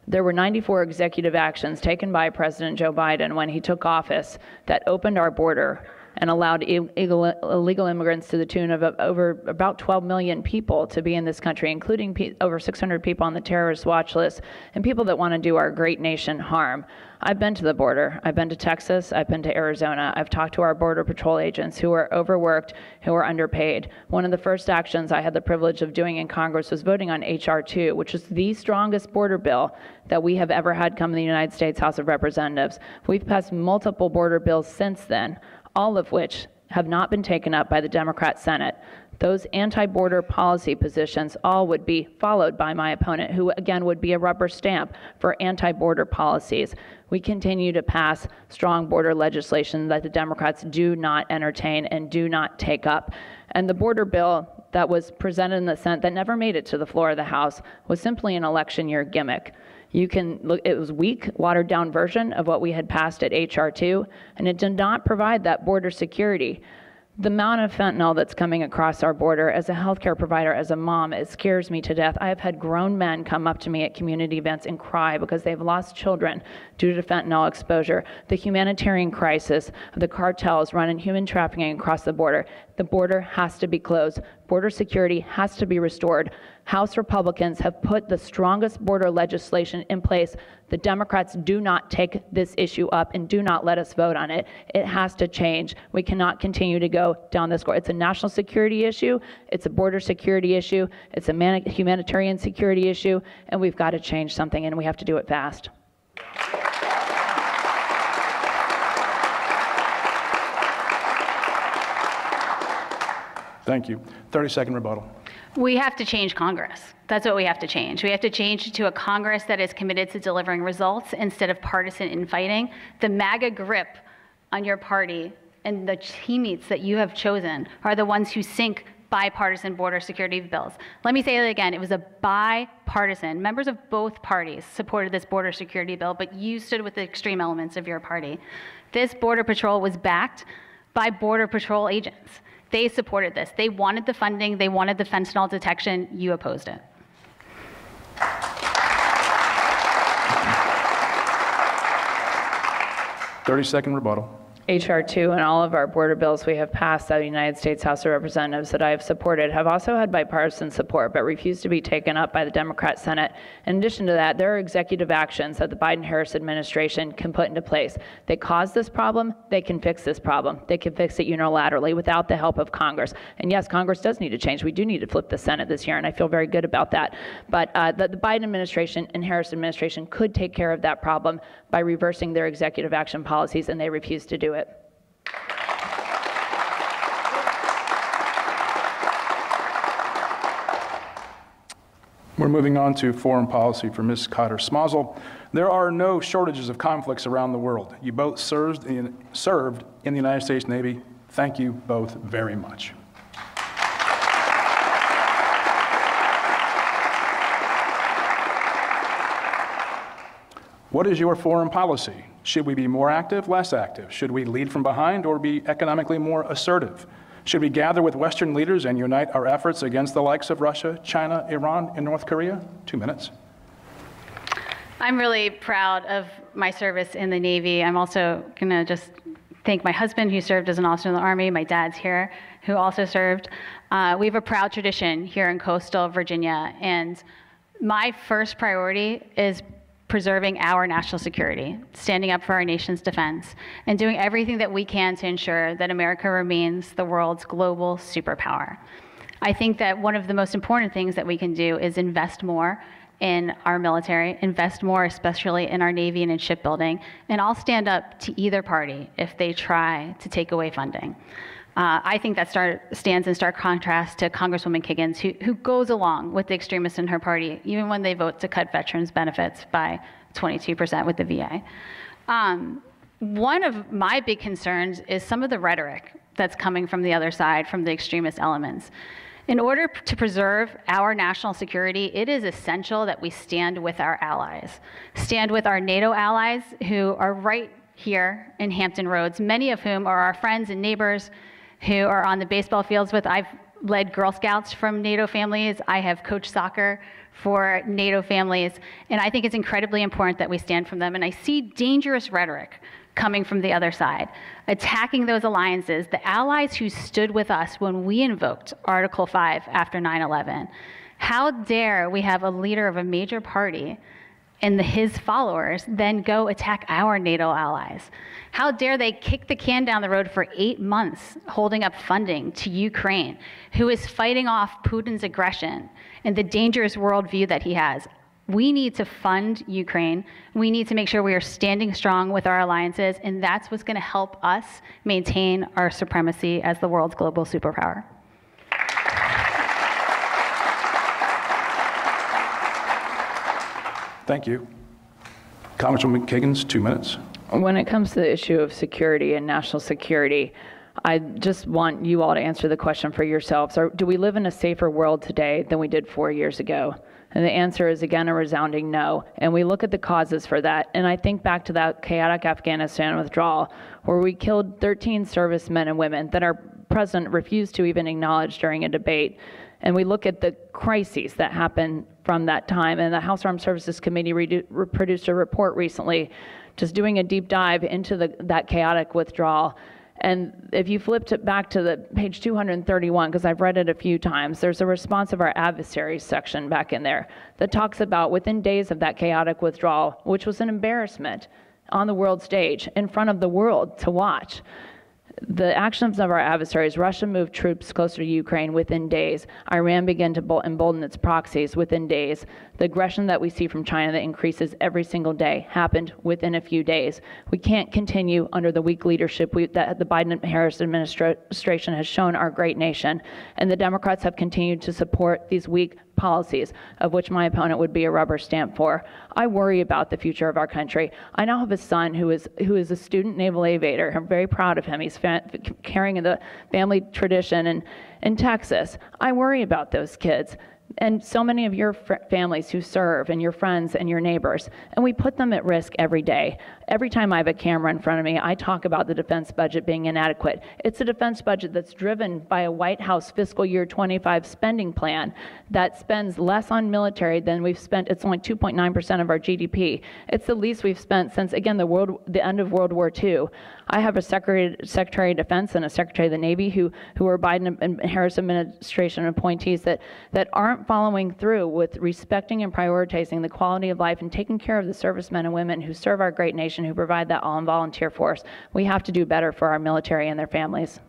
There were 94 executive actions taken by President Joe Biden when he took office that opened our border and allowed illegal immigrants to the tune of over about 12 million people to be in this country, including over 600 people on the terrorist watch list and people that want to do our great nation harm. I've been to the border. I've been to Texas. I've been to Arizona. I've talked to our Border Patrol agents who are overworked, who are underpaid. One of the first actions I had the privilege of doing in Congress was voting on H.R. 2, which is the strongest border bill that we have ever had come in the United States House of Representatives. We've passed multiple border bills since then, all of which have not been taken up by the Democrat Senate. Those anti-border policy positions all would be followed by my opponent, who again would be a rubber stamp for anti-border policies. We continue to pass strong border legislation that the Democrats do not entertain and do not take up. And the border bill that was presented in the Senate that never made it to the floor of the House was simply an election year gimmick. You can look, it was weak, watered down version of what we had passed at H.R. 2, and it did not provide that border security. The amount of fentanyl that's coming across our border, as a healthcare provider, as a mom, it scares me to death. I have had grown men come up to me at community events and cry because they've lost children due to fentanyl exposure. The humanitarian crisis of the cartels running human trafficking across the border has to be closed. Border security has to be restored. House Republicans have put the strongest border legislation in place. The Democrats do not take this issue up and do not let us vote on it. It has to change. We cannot continue to go down this course. It's a national security issue. It's a border security issue. It's a humanitarian security issue. And we've got to change something, and we have to do it fast. Thank you. 30-second rebuttal. We have to change Congress. That's what we have to change. We have to change to a Congress that is committed to delivering results instead of partisan infighting. The MAGA grip on your party and the teammates that you have chosen are the ones who sink bipartisan border security bills. Let me say it again. It was a bipartisan. Members of both parties supported this border security bill, but you stood with the extreme elements of your party. This Border Patrol was backed by Border Patrol agents. They supported this. They wanted the funding. They wanted the fentanyl detection. You opposed it. 30-second rebuttal. H.R. 2 and all of our border bills we have passed out of the United States House of Representatives that I have supported have also had bipartisan support, but refused to be taken up by the Democrat Senate. In addition to that, there are executive actions that the Biden-Harris administration can put into place. They caused this problem. They can fix this problem. They can fix it unilaterally without the help of Congress. And yes, Congress does need to change. We do need to flip the Senate this year, and I feel very good about that. But the Biden administration and Harris administration could take care of that problem by reversing their executive action policies, and they refuse to do it. We're moving on to foreign policy for Ms. Cotter Smasal. There are no shortages of conflicts around the world. You both served in the United States Navy. Thank you both very much. What is your foreign policy? Should we be more active, less active? Should we lead from behind or be economically more assertive? Should we gather with Western leaders and unite our efforts against the likes of Russia, China, Iran, and North Korea? 2 minutes. I'm really proud of my service in the Navy. I'm also going to just thank my husband, who served as an officer in the Army. My dad's here, who also served. We have a proud tradition here in coastal Virginia, and my first priority is preserving our national security, standing up for our nation's defense, and doing everything that we can to ensure that America remains the world's global superpower. I think that one of the most important things that we can do is invest more in our military, invest more especially in our Navy and in shipbuilding, and I'll stand up to either party if they try to take away funding. I think that stands in stark contrast to Congresswoman Kiggans, who goes along with the extremists in her party, even when they vote to cut veterans' benefits by 22% with the VA. One of my big concerns is some of the rhetoric that's coming from the other side, from the extremist elements. In order to preserve our national security, it is essential that we stand with our allies, stand with our NATO allies who are right here in Hampton Roads, many of whom are our friends and neighbors who are on the baseball fields with. I've led Girl Scouts from NATO families. I have coached soccer for NATO families, and I think it's incredibly important that we stand for them. And I see dangerous rhetoric coming from the other side, attacking those alliances, the allies who stood with us when we invoked Article 5 after 9/11. How dare we have a leader of a major party and his followers then go attack our NATO allies? How dare they kick the can down the road for 8 months, holding up funding to Ukraine, who is fighting off Putin's aggression and the dangerous worldview that he has? We need to fund Ukraine. We need to make sure we are standing strong with our alliances, and that's what's going to help us maintain our supremacy as the world's global superpower. Thank you. Congresswoman Kiggans, 2 minutes. When it comes to the issue of security and national security, I just want you all to answer the question for yourselves. Do we live in a safer world today than we did 4 years ago? And the answer is, again, a resounding no. And we look at the causes for that. And I think back to that chaotic Afghanistan withdrawal, where we killed 13 servicemen and women that our president refused to even acknowledge during a debate. And we look at the crises that happened from that time. And the House Armed Services Committee produced a report recently, just doing a deep dive into that chaotic withdrawal. And if you flipped it back to the page 231, because I've read it a few times, there's a response of our adversaries section back in there that talks about within days of that chaotic withdrawal, which was an embarrassment on the world stage in front of the world to watch. The actions of our adversaries, Russia moved troops closer to Ukraine within days. Iran began to embolden its proxies within days. The aggression that we see from China that increases every single day happened within a few days. We can't continue under the weak leadership that the Biden-Harris administration has shown our great nation. And the Democrats have continued to support these weak policies, of which my opponent would be a rubber stamp for. I worry about the future of our country. I now have a son who is a student naval aviator. I'm very proud of him. He's carrying the family tradition in Texas. I worry about those kids and so many of your families who serve, and your friends and your neighbors, and we put them at risk every day. Every time I have a camera in front of me, I talk about the defense budget being inadequate. It's a defense budget that's driven by a White House fiscal year 25 spending plan that spends less on military than we've spent. It's only 2.9% of our GDP. It's the least we've spent since, again, the end of World War II. I have a Secretary of Defense and a Secretary of the Navy who are Biden and Harris administration appointees that aren't following through with respecting and prioritizing the quality of life and taking care of the servicemen and women who serve our great nation, who provide that all in volunteer force. We have to do better for our military and their families.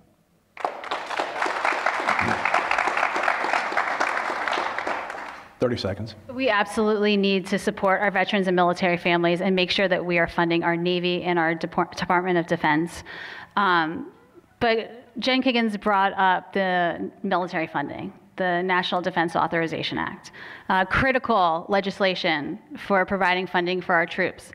Thirty seconds. We absolutely need to support our veterans and military families and make sure that we are funding our Navy and our Department of Defense. But Jen Kiggans brought up the military funding, the National Defense Authorization Act, critical legislation for providing funding for our troops.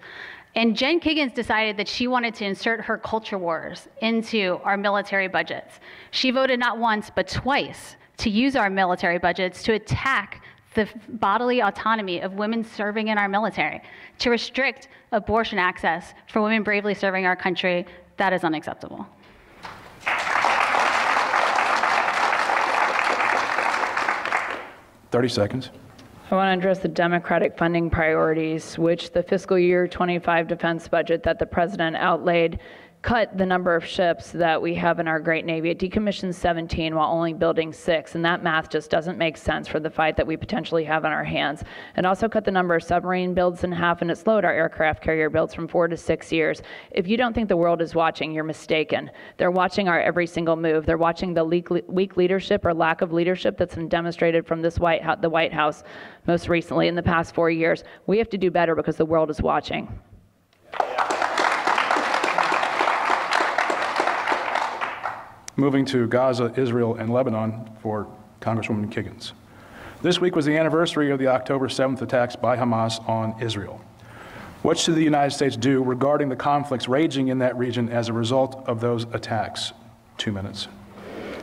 And Jen Kiggans decided that she wanted to insert her culture wars into our military budgets. She voted not once, but twice to use our military budgets to attack the bodily autonomy of women serving in our military, to restrict abortion access for women bravely serving our country. That is unacceptable. 30 seconds. I want to address the Democratic funding priorities, which the fiscal year 25 defense budget that the president outlaid cut the number of ships that we have in our great Navy. It decommissioned 17 while only building 6, and that math just doesn't make sense for the fight that we potentially have on our hands. It also cut the number of submarine builds in half, and it slowed our aircraft carrier builds from 4 to 6 years. If you don't think the world is watching, you're mistaken. They're watching our every single move. They're watching the weak leadership or lack of leadership that's been demonstrated from the White House most recently in the past 4 years. We have to do better because the world is watching. Moving to Gaza, Israel, and Lebanon for Congresswoman Kiggans. This week was the anniversary of the October 7th attacks by Hamas on Israel. What should the United States do regarding the conflicts raging in that region as a result of those attacks? 2 minutes.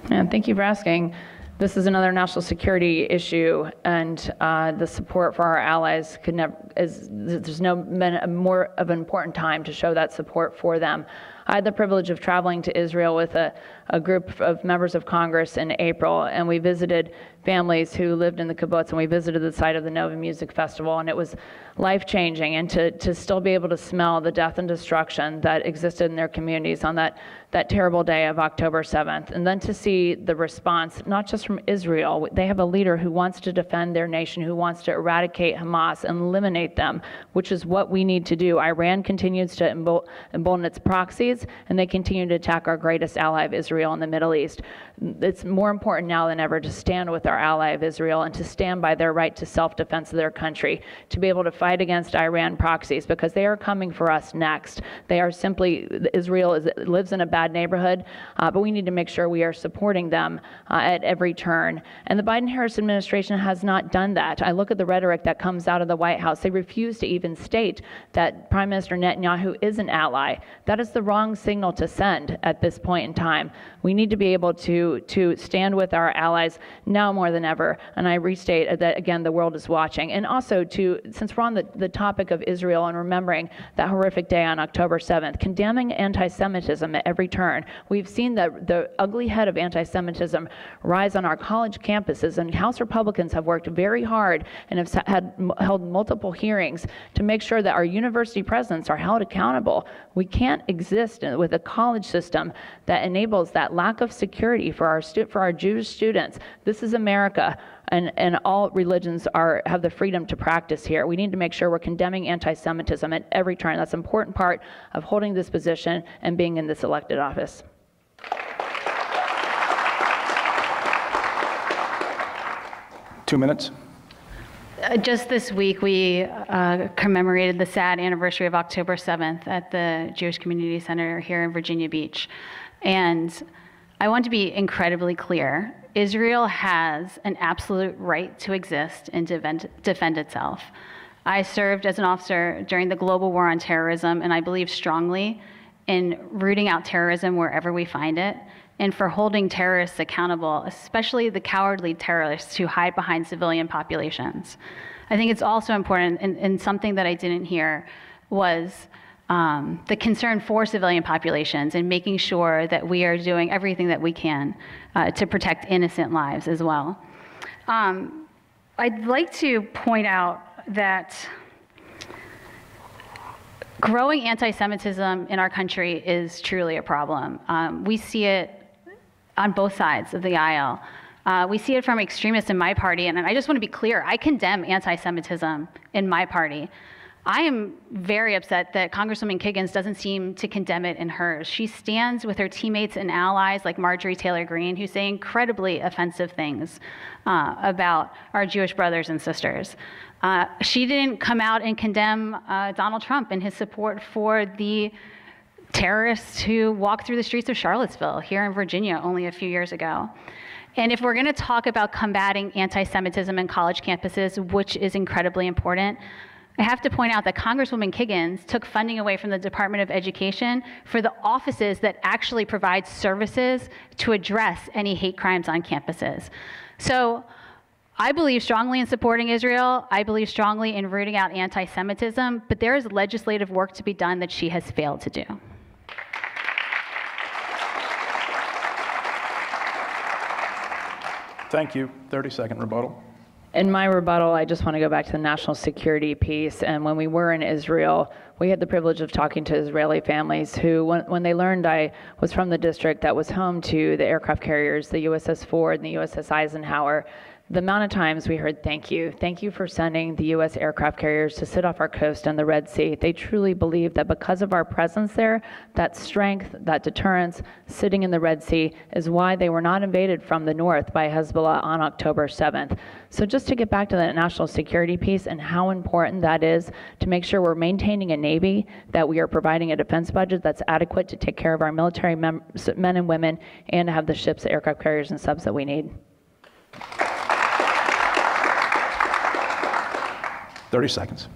And thank you for asking. This is another national security issue, and the support for our allies could never, there's no more of an important time to show that support for them. I had the privilege of traveling to Israel with a group of members of Congress in April, and we visited families who lived in the kibbutz, and we visited the site of the Nova Music Festival, and it was life-changing, and to still be able to smell the death and destruction that existed in their communities on that terrible day of October 7th, and then to see the response, not just from Israel. They have a leader who wants to defend their nation, who wants to eradicate Hamas and eliminate them, which is what we need to do. Iran continues to embolden its proxies, and they continue to attack our greatest ally of Israel in the Middle East. It's more important now than ever to stand with our ally of Israel and to stand by their right to self-defense of their country, to be able to fight against Iran proxies, because they are coming for us next. They are simply, Israel lives in a bad neighborhood, but we need to make sure we are supporting them at every turn. And the Biden-Harris administration has not done that. I look at the rhetoric that comes out of the White House. They refuse to even state that Prime Minister Netanyahu is an ally. That is the wrong signal to send at this point in time. We need to be able to stand with our allies now more than ever. And I restate that, again, the world is watching. And also, since we're on the topic of Israel and remembering that horrific day on October 7th, condemning anti-Semitism at every turn. We've seen the ugly head of anti-Semitism rise on our college campuses, and House Republicans have worked very hard and have held multiple hearings to make sure that our university presidents are held accountable. We can't exist with a college system that enables that lack of security for our Jewish students. This is America, and all religions have the freedom to practice here. We need to make sure we're condemning anti-Semitism at every turn. That's an important part of holding this position and being in this elected office. Two minutes. Just this week, we commemorated the sad anniversary of October 7th at the Jewish Community Center here in Virginia Beach. And I want to be incredibly clear. Israel has an absolute right to exist and defend itself. I served as an officer during the global war on terrorism, and I believe strongly in rooting out terrorism wherever we find it, and for holding terrorists accountable, especially the cowardly terrorists who hide behind civilian populations. I think it's also important, and something that I didn't hear was the concern for civilian populations and making sure that we are doing everything that we can to protect innocent lives as well. I'd like to point out that growing anti-Semitism in our country is truly a problem. We see it on both sides of the aisle. We see it from extremists in my party, and I just want to be clear, I condemn anti-Semitism in my party. I am very upset that Congresswoman Kiggans doesn't seem to condemn it in hers. She stands with her teammates and allies like Marjorie Taylor Greene, who say incredibly offensive things about our Jewish brothers and sisters. She didn't come out and condemn Donald Trump and his support for the terrorists who walked through the streets of Charlottesville here in Virginia only a few years ago. And if we're going to talk about combating anti-Semitism in college campuses, which is incredibly important, I have to point out that Congresswoman Kiggans took funding away from the Department of Education for the offices that actually provide services to address any hate crimes on campuses. So I believe strongly in supporting Israel. I believe strongly in rooting out anti-Semitism, but there is legislative work to be done that she has failed to do. Thank you. 30-second rebuttal. In my rebuttal, I just want to go back to the national security piece. And when we were in Israel, we had the privilege of talking to Israeli families who, when they learned I was from the district that was home to the aircraft carriers, the USS Ford and the USS Eisenhower, the amount of times we heard, thank you for sending the U.S. aircraft carriers to sit off our coast in the Red Sea. They truly believe that because of our presence there, that strength, that deterrence, sitting in the Red Sea is why they were not invaded from the north by Hezbollah on October 7th. So just to get back to the national security piece and how important that is to make sure we're maintaining a Navy, that we are providing a defense budget that's adequate to take care of our military men and women, and to have the ships, the aircraft carriers, and subs that we need. 30 seconds.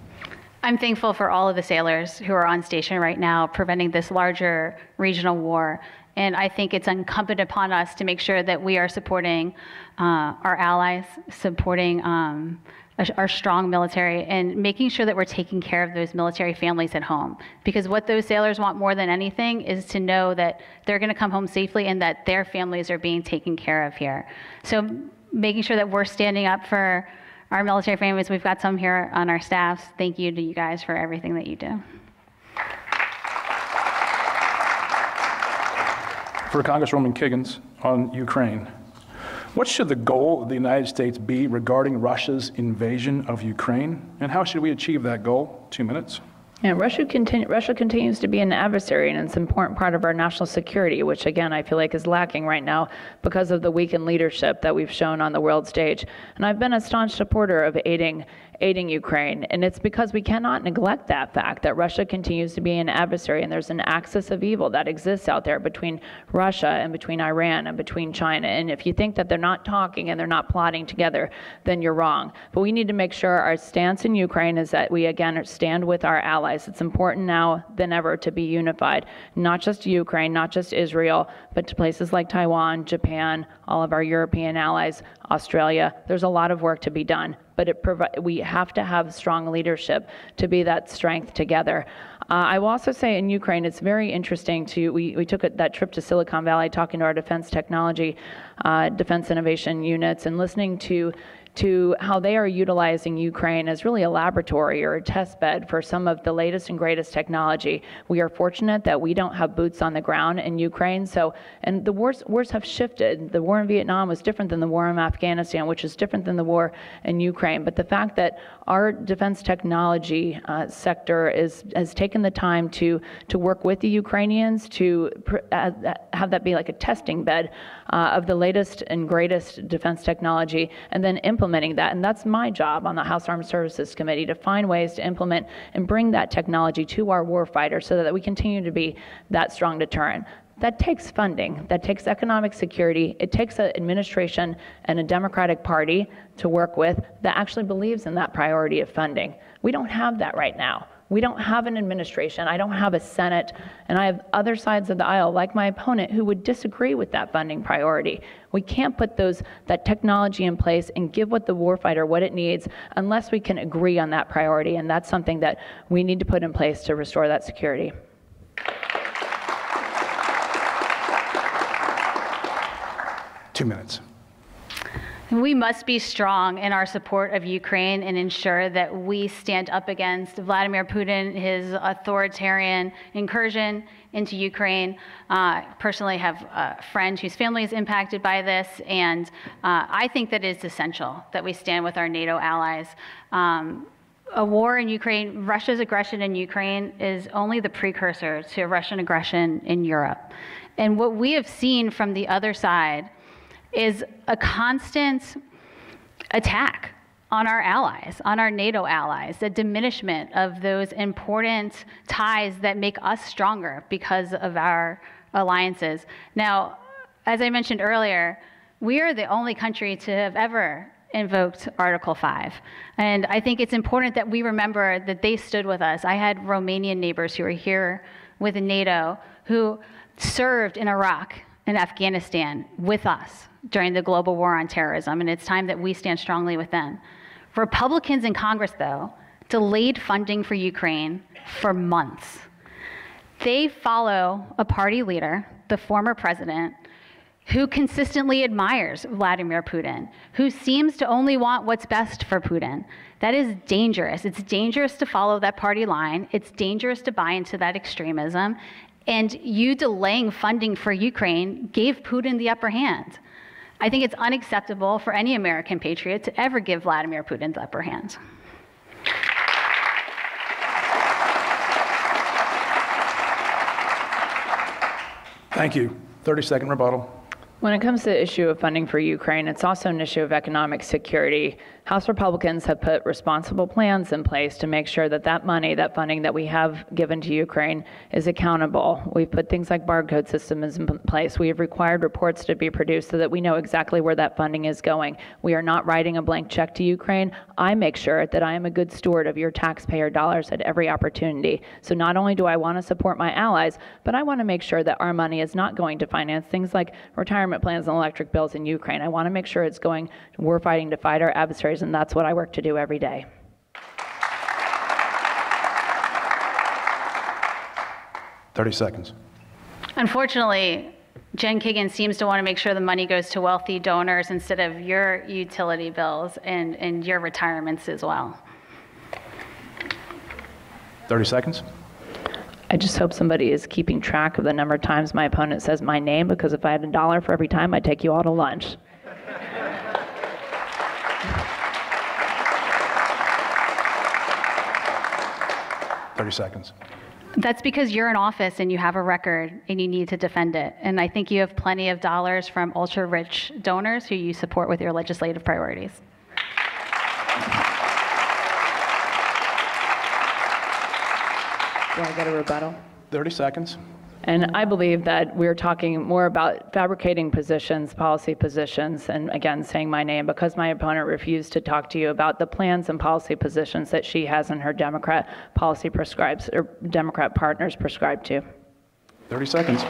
I'm thankful for all of the sailors who are on station right now preventing this larger regional war And I think it's incumbent upon us to make sure that we are supporting our allies, supporting our strong military, and making sure that we're taking care of those military families at home. Because what those sailors want more than anything is to know that they're going to come home safely and that their families are being taken care of here. So making sure that we're standing up for our military families. We've got some here on our staffs. Thank you to you guys for everything that you do. For Congresswoman Kiggans on Ukraine, what should the goal of the United States be regarding Russia's invasion of Ukraine, and how should we achieve that goal? 2 minutes. Yeah, Russia continues to be an adversary, and it's an important part of our national security, which again I feel like is lacking right now because of the weakened leadership that we've shown on the world stage. And I've been a staunch supporter of aiding Ukraine, and it's because we cannot neglect that fact that Russia continues to be an adversary, and there's an axis of evil that exists out there between Russia and between Iran and between China. And if you think that they're not talking and they're not plotting together, then you're wrong. But we need to make sure our stance in Ukraine is that we again stand with our allies. It's important now than ever to be unified, not just Ukraine, not just Israel, but to places like Taiwan, Japan, all of our European allies, Australia. There's a lot of work to be done, but we have to have strong leadership to be that strength together. I will also say in Ukraine, it's very interesting we took that trip to Silicon Valley talking to our defense technology, defense innovation units, and listening to how they are utilizing Ukraine as really a laboratory or a test bed for some of the latest and greatest technology. We are fortunate that we don't have boots on the ground in Ukraine. And the wars have shifted. The war in Vietnam was different than the war in Afghanistan, which is different than the war in Ukraine. But the fact that our defense technology sector has taken the time to work with the Ukrainians to have that be like a testing bed of the latest and greatest defense technology, and then implementing that. And that's my job on the House Armed Services Committee, to find ways to implement and bring that technology to our warfighters so that we continue to be that strong deterrent. That takes funding. That takes economic security. It takes an administration and a Democratic Party to work with that actually believes in that priority of funding. We don't have that right now. We don't have an administration. I don't have a Senate, and I have other sides of the aisle, like my opponent, who would disagree with that funding priority. We can't put that technology in place and give the warfighter what it needs unless we can agree on that priority, and that's something that we need to put in place to restore that security. Two minutes. We must be strong in our support of Ukraine and ensure that we stand up against Vladimir Putin, his authoritarian incursion into Ukraine. Personally have a friend whose family is impacted by this, and I think that it's essential that we stand with our NATO allies. A war in Ukraine, Russia's aggression in Ukraine is only the precursor to Russian aggression in Europe. And what we have seen from the other side is a constant attack on our allies, on our NATO allies, the diminishment of those important ties that make us stronger because of our alliances. Now, as I mentioned earlier, we are the only country to have ever invoked Article 5. And I think it's important that we remember that they stood with us. I had Romanian neighbors who were here with NATO who served in Iraq and Afghanistan with us during the global war on terrorism, and it's time that we stand strongly with them. Republicans in Congress, though, delayed funding for Ukraine for months. They follow a party leader, the former president, who consistently admires Vladimir Putin, who seems to only want what's best for Putin. That is dangerous. It's dangerous to follow that party line. It's dangerous to buy into that extremism. And you delaying funding for Ukraine gave Putin the upper hand. I think it's unacceptable for any American patriot to ever give Vladimir Putin the upper hand. Thank you. 30-second rebuttal. When it comes to the issue of funding for Ukraine, it's also an issue of economic security. House Republicans have put responsible plans in place to make sure that that money, that funding that we have given to Ukraine is accountable. We've put things like barcode systems in place. We have required reports to be produced so that we know exactly where that funding is going. We are not writing a blank check to Ukraine. I make sure that I am a good steward of your taxpayer dollars at every opportunity. So not only do I want to support my allies, but I want to make sure that our money is not going to finance things like retirement plans and electric bills in Ukraine. I want to make sure it's going, we're fighting to fight our adversaries, and that's what I work to do every day. Thirty seconds. Unfortunately, Jen Kiggans seems to want to make sure the money goes to wealthy donors instead of your utility bills and your retirements as well. 30 seconds. I just hope somebody is keeping track of the number of times my opponent says my name, because if I had $1 for every time, I'd take you all to lunch. Seconds. That's because you're in office and you have a record and you need to defend it. And I think you have plenty of dollars from ultra-rich donors who you support with your legislative priorities. Do I get a rebuttal? 30 seconds. And I believe that we're talking more about fabricating positions, policy positions, and again, saying my name because my opponent refused to talk to you about the plans and policy positions that she has and her Democrat policy prescribes, or Democrat partners prescribe to. 30 seconds.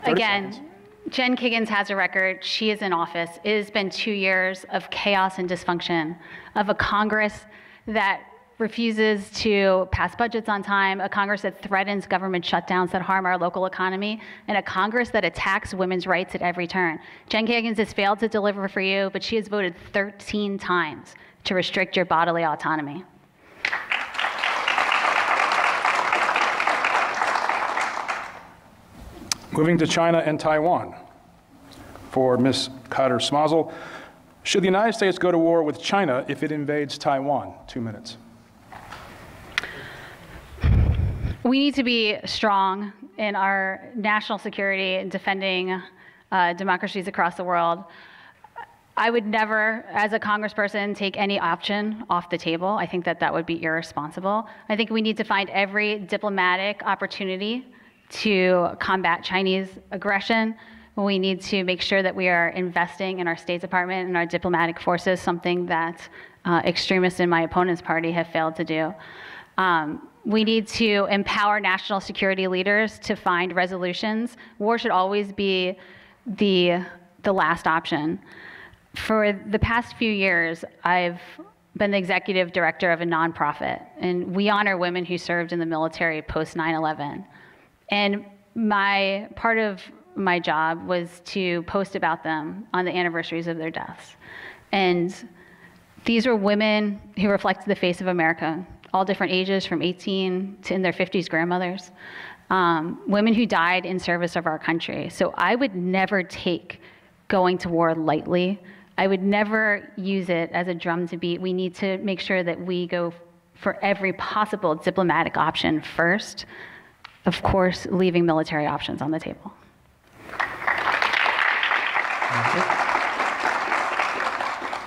Again, Jen Kiggans has a record. She is in office. It has been 2 years of chaos and dysfunction, of a Congress that refuses to pass budgets on time, a Congress that threatens government shutdowns that harm our local economy, and a Congress that attacks women's rights at every turn. Jen Kiggans has failed to deliver for you, but she has voted 13 times to restrict your bodily autonomy. Moving to China and Taiwan. For Ms. Cotter Smasal, should the United States go to war with China if it invades Taiwan? 2 minutes. We need to be strong in our national security and defending democracies across the world. I would never, as a congressperson, take any option off the table. I think that that would be irresponsible. I think we need to find every diplomatic opportunity to combat Chinese aggression. We need to make sure that we are investing in our State Department and our diplomatic forces, something that extremists in my opponent's party have failed to do. We need to empower national security leaders to find resolutions. War should always be the last option. For the past few years, I've been the executive director of a nonprofit, and we honor women who served in the military post 9/11. And part of my job was to post about them on the anniversaries of their deaths. And these were women who reflected the face of America, all different ages, from 18 to in their 50s grandmothers, women who died in service of our country. So I would never take going to war lightly. I would never use it as a drum to beat. We need to make sure that we go for every possible diplomatic option first, of course, leaving military options on the table.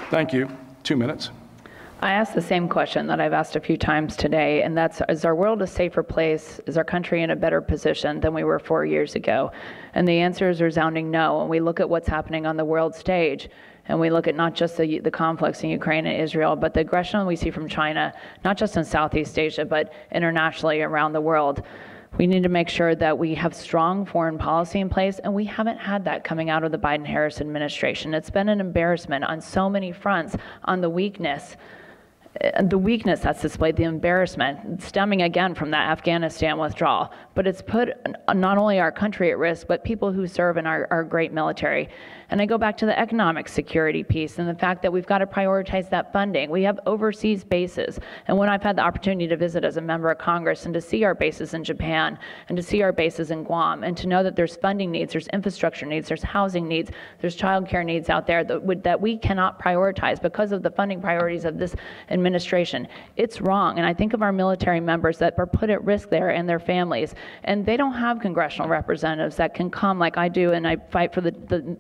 Thank you. 2 minutes. I asked the same question that I've asked a few times today, and that's, is our world a safer place? Is our country in a better position than we were 4 years ago? And the answer is a resounding no. And we look at what's happening on the world stage, and we look at not just the conflicts in Ukraine and Israel, but the aggression we see from China, not just in Southeast Asia, but internationally around the world. We need to make sure that we have strong foreign policy in place, and we haven't had that coming out of the Biden-Harris administration. It's been an embarrassment on so many fronts on the weakness that's displayed, the embarrassment stemming again from that Afghanistan withdrawal. But it's put not only our country at risk, but people who serve in our great military. And I go back to the economic security piece and the fact that we've got to prioritize that funding. We have overseas bases. And when I've had the opportunity to visit as a member of Congress and to see our bases in Japan and to see our bases in Guam and to know that there's funding needs, there's infrastructure needs, there's housing needs, there's childcare needs out there that we cannot prioritize because of the funding priorities of this administration, it's wrong. And I think of our military members that are put at risk there and their families. And they don't have congressional representatives that can come like I do and I fight for the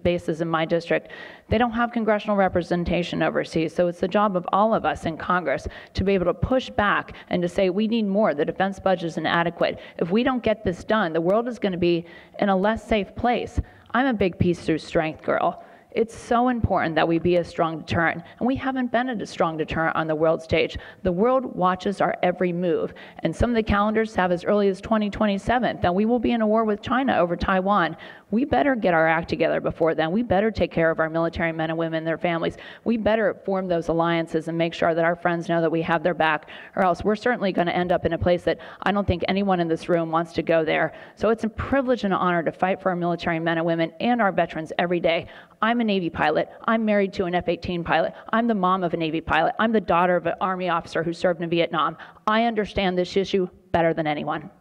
bases services in my district, they don't have congressional representation overseas. So it's the job of all of us in Congress to be able to push back and to say we need more. The defense budget is inadequate. If we don't get this done, the world is going to be in a less safe place. I'm a big peace through strength girl. It's so important that we be a strong deterrent, and we haven't been a strong deterrent on the world stage. The world watches our every move, and some of the calendars have as early as 2027 that we will be in a war with China over Taiwan. We better get our act together before then. We better take care of our military men and women and their families. We better form those alliances and make sure that our friends know that we have their back, or else we're certainly going to end up in a place that I don't think anyone in this room wants to go there. So it's a privilege and an honor to fight for our military men and women and our veterans every day. I'm a Navy pilot. I'm married to an F-18 pilot. I'm the mom of a Navy pilot. I'm the daughter of an Army officer who served in Vietnam. I understand this issue better than anyone.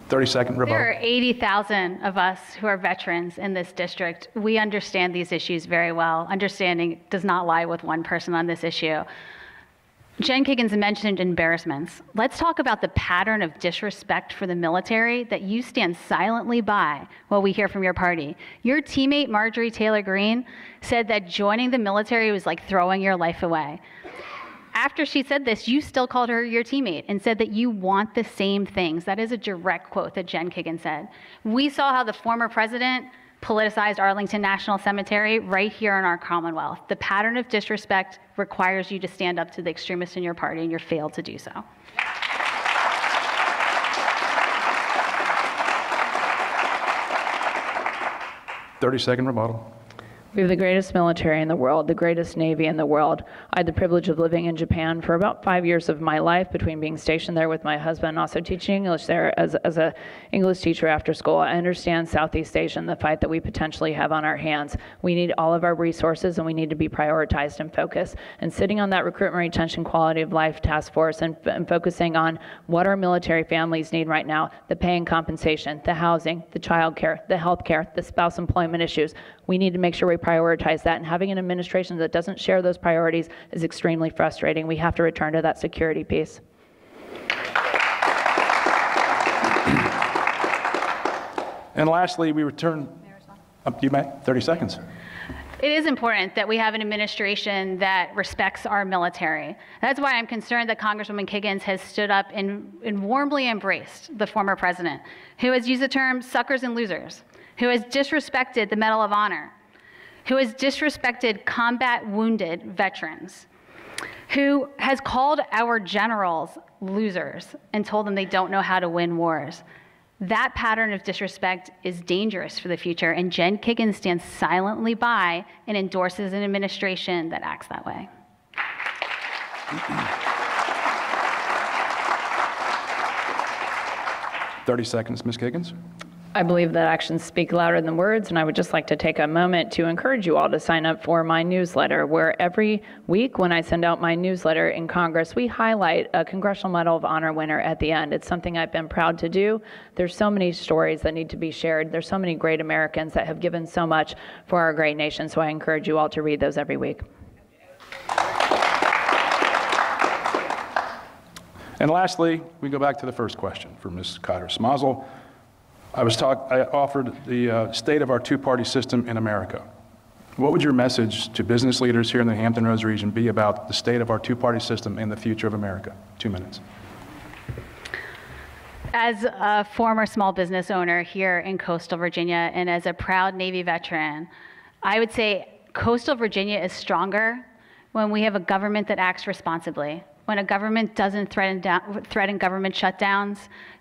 30-second rebuttal. There are 80,000 of us who are veterans in this district. We understand these issues very well. Understanding does not lie with one person on this issue. Jen Kiggans mentioned embarrassments. Let's talk about the pattern of disrespect for the military that you stand silently by while we hear from your party. Your teammate, Marjorie Taylor Greene, said that joining the military was like throwing your life away. After she said this, you still called her your teammate and said that you want the same things. That is a direct quote that Jen Kiggans said. We saw how the former president politicized Arlington National Cemetery right here in our Commonwealth. The pattern of disrespect requires you to stand up to the extremists in your party, and you failed to do so. Thirty-second rebuttal. We have the greatest military in the world, the greatest Navy in the world. I had the privilege of living in Japan for about 5 years of my life, between being stationed there with my husband and also teaching English there as an English teacher after school. I understand Southeast Asia and the fight that we potentially have on our hands. We need all of our resources, and we need to be prioritized and focused. And sitting on that recruitment, retention, quality of life task force and focusing on what our military families need right now, the pay and compensation, the housing, the child care, the health care, the spouse employment issues. We need to make sure we prioritize that, and having an administration that doesn't share those priorities is extremely frustrating. We have to return to that security piece. And lastly, we return, you may, 30 seconds. It is important that we have an administration that respects our military. That's why I'm concerned that Congresswoman Kiggans has stood up and warmly embraced the former president, who has used the term suckers and losers, who has disrespected the Medal of Honor, who has disrespected combat wounded veterans, who has called our generals losers and told them they don't know how to win wars. That pattern of disrespect is dangerous for the future, and Jen Kiggans stands silently by and endorses an administration that acts that way. 30 seconds, Ms. Kiggans. I believe that actions speak louder than words, and I would just like to take a moment to encourage you all to sign up for my newsletter, where every week when I send out my newsletter in Congress, we highlight a Congressional Medal of Honor winner at the end. It's something I've been proud to do. There's so many stories that need to be shared. There's so many great Americans that have given so much for our great nation, so I encourage you all to read those every week. And lastly, we go back to the first question for Ms. Cotter Smasal. I offered the state of our two-party system in America. What would your message to business leaders here in the Hampton Roads region be about the state of our two-party system and the future of America? 2 minutes. As a former small business owner here in coastal Virginia and as a proud Navy veteran, I would say coastal Virginia is stronger when we have a government that acts responsibly, when a government doesn't threaten government shutdowns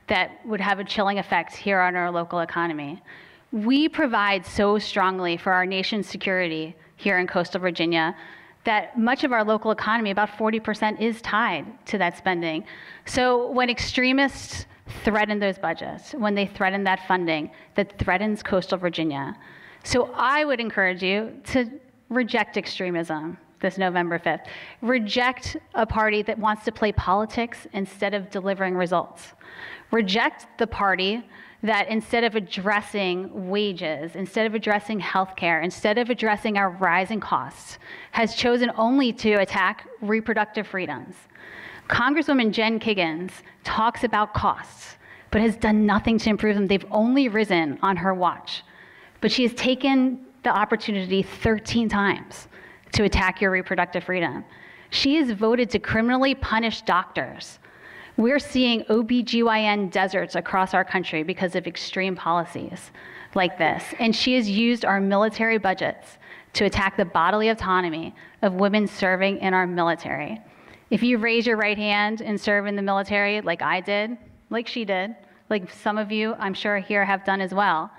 that would have a chilling effect here on our local economy. We provide so strongly for our nation's security here in coastal Virginia that much of our local economy, about 40%, is tied to that spending. So when extremists threaten those budgets, when they threaten that funding, that threatens coastal Virginia. So I would encourage you to reject extremism this November 5th. Reject a party that wants to play politics instead of delivering results. Reject the party that instead of addressing wages, instead of addressing healthcare, instead of addressing our rising costs, has chosen only to attack reproductive freedoms. Congresswoman Jen Kiggans talks about costs, but has done nothing to improve them. They've only risen on her watch. But she has taken the opportunity 13 times to attack your reproductive freedom. She has voted to criminally punish doctors. We're seeing OBGYN deserts across our country because of extreme policies like this. And she has used our military budgets to attack the bodily autonomy of women serving in our military. If you raise your right hand and serve in the military like I did, like she did, like some of you I'm sure here have done as well,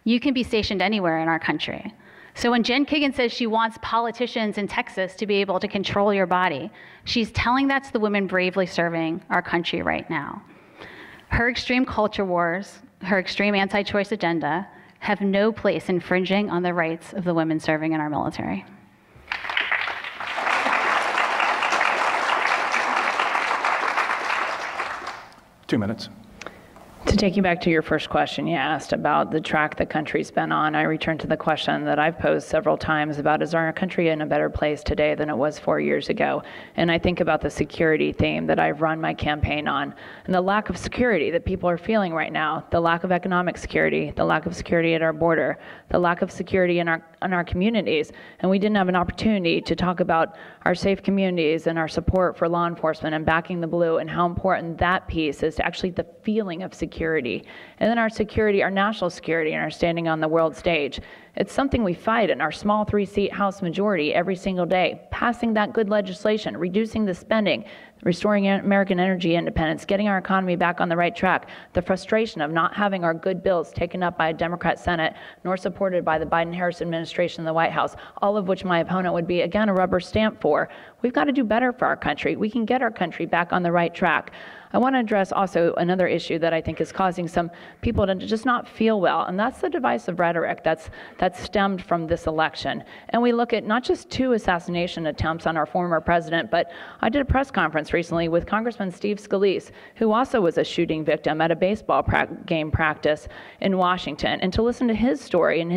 you can be stationed anywhere in our country. So when Jen Kiggans says she wants politicians in Texas to be able to control your body, she's telling that to the women bravely serving our country right now. Her extreme culture wars, her extreme anti-choice agenda have no place infringing on the rights of the women serving in our military. Two minutes. To take you back to your first question, you asked about the track the country's been on. I return to the question that I've posed several times about, is our country in a better place today than it was 4 years ago? And I think about the security theme that I've run my campaign on, and the lack of security that people are feeling right now, the lack of economic security, the lack of security at our border, the lack of security in our communities. And we didn't have an opportunity to talk about our safe communities and our support for law enforcement and backing the blue, and how important that piece is to actually the feeling of security. And then our security, our national security, and our standing on the world stage. It's something we fight in our small 3-seat House majority every single day, passing that good legislation, reducing the spending, restoring American energy independence, getting our economy back on the right track, the frustration of not having our good bills taken up by a Democrat Senate, nor supported by the Biden-Harris administration in the White House, all of which my opponent would be, again, a rubber stamp for. We've got to do better for our country. We can get our country back on the right track. I want to address also another issue that I think is causing some people to just not feel well, and that's the divisive rhetoric that's stemmed from this election. And we look at not just 2 assassination attempts on our former president, but I did a press conference recently with Congressman Steve Scalise, who also was a shooting victim at a baseball game practice in Washington. And to listen to his story, and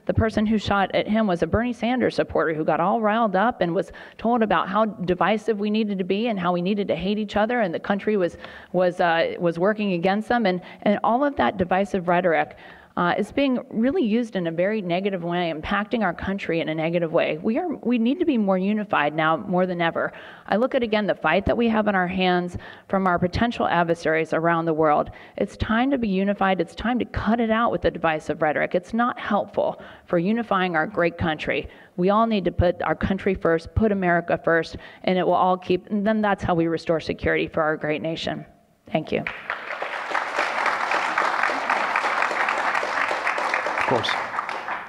the person who shot at him was a Bernie Sanders supporter who got all riled up and was told about how divisive we needed to be and how we needed to hate each other, and the country was working against them, and all of that divisive rhetoric is being really used in a very negative way, impacting our country in a negative way. We need to be more unified now more than ever. I look at, again, the fight that we have in our hands from our potential adversaries around the world. It's time to be unified. It's time to cut it out with the divisive rhetoric. It's not helpful for unifying our great country. We all need to put our country first, put America first, and it will all keep, and then that's how we restore security for our great nation. Thank you. Of course.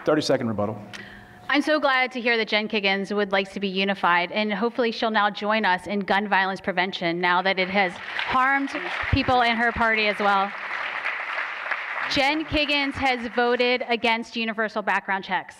30-second rebuttal. I'm so glad to hear that Jen Kiggans would like to be unified, and hopefully she'll now join us in gun violence prevention now that it has harmed people in her party as well. Jen Kiggans has voted against universal background checks.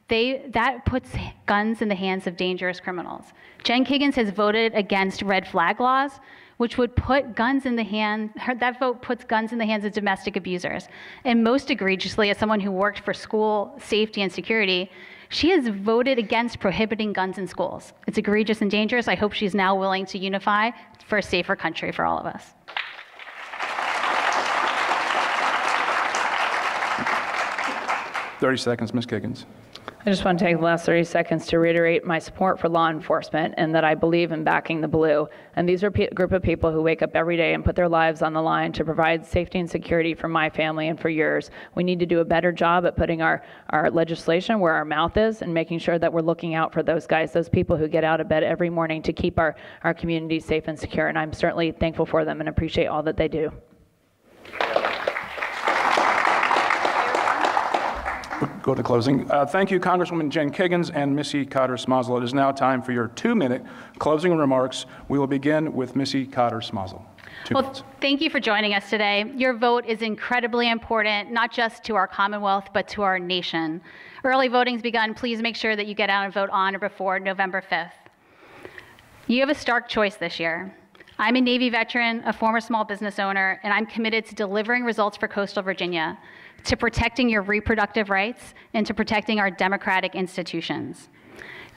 That puts guns in the hands of dangerous criminals. Jen Kiggans has voted against red flag laws, which would put guns in the hand, that vote puts guns in the hands of domestic abusers. And most egregiously, as someone who worked for school safety and security, she has voted against prohibiting guns in schools. It's egregious and dangerous. I hope she's now willing to unify for a safer country for all of us. Thirty seconds, Ms. Kiggans. I just want to take the last 30 seconds to reiterate my support for law enforcement and that I believe in backing the blue. And these are a group of people who wake up every day and put their lives on the line to provide safety and security for my family and for yours. We need to do a better job at putting our legislation where our mouth is and making sure that we're looking out for those guys, those people who get out of bed every morning to keep our communities safe and secure. And I'm certainly thankful for them and appreciate all that they do. Go to closing. Thank you, Congresswoman Jen Kiggans and Missy Cotter Smasal. It is now time for your 2-minute closing remarks. We will begin with Missy Cotter Smasal. Well, thank you for joining us today. Your vote is incredibly important, not just to our Commonwealth, but to our nation. Early voting's begun. Please make sure that you get out and vote on or before November 5th. You have a stark choice this year. I'm a Navy veteran, a former small business owner, and I'm committed to delivering results for coastal Virginia, to protecting your reproductive rights, and to protecting our democratic institutions.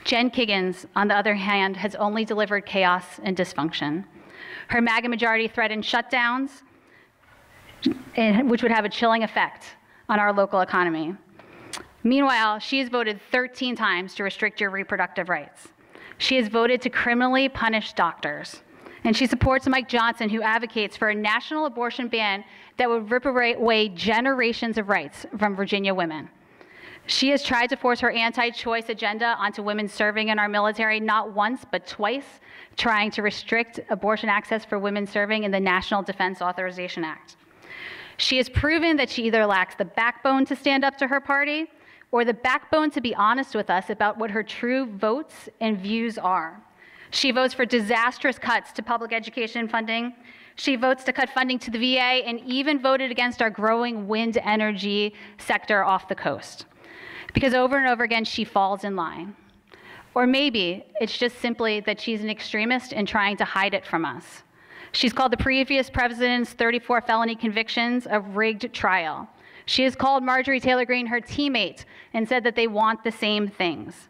Jen Kiggans, on the other hand, has only delivered chaos and dysfunction. Her MAGA majority threatened shutdowns, which would have a chilling effect on our local economy. Meanwhile, she has voted 13 times to restrict your reproductive rights. She has voted to criminally punish doctors. And she supports Mike Johnson, who advocates for a national abortion ban that would rip away generations of rights from Virginia women. She has tried to force her anti-choice agenda onto women serving in our military, not once, but twice, trying to restrict abortion access for women serving in the National Defense Authorization Act. She has proven that she either lacks the backbone to stand up to her party or the backbone to be honest with us about what her true votes and views are. She votes for disastrous cuts to public education funding. She votes to cut funding to the VA and even voted against our growing wind energy sector off the coast. Because over and over again, she falls in line. Or maybe it's just simply that she's an extremist and trying to hide it from us. She's called the previous president's 34 felony convictions a rigged trial. She has called Marjorie Taylor Greene her teammate and said that they want the same things.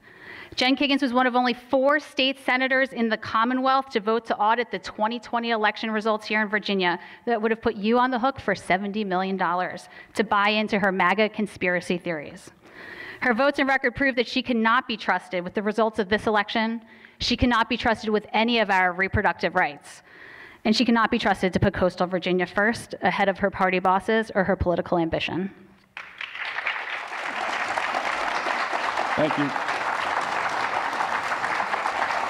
Jen Kiggans was one of only 4 state senators in the Commonwealth to vote to audit the 2020 election results here in Virginia that would have put you on the hook for $70 million to buy into her MAGA conspiracy theories. Her votes and record prove that she cannot be trusted with the results of this election. She cannot be trusted with any of our reproductive rights. And she cannot be trusted to put coastal Virginia first, ahead of her party bosses or her political ambition. Thank you.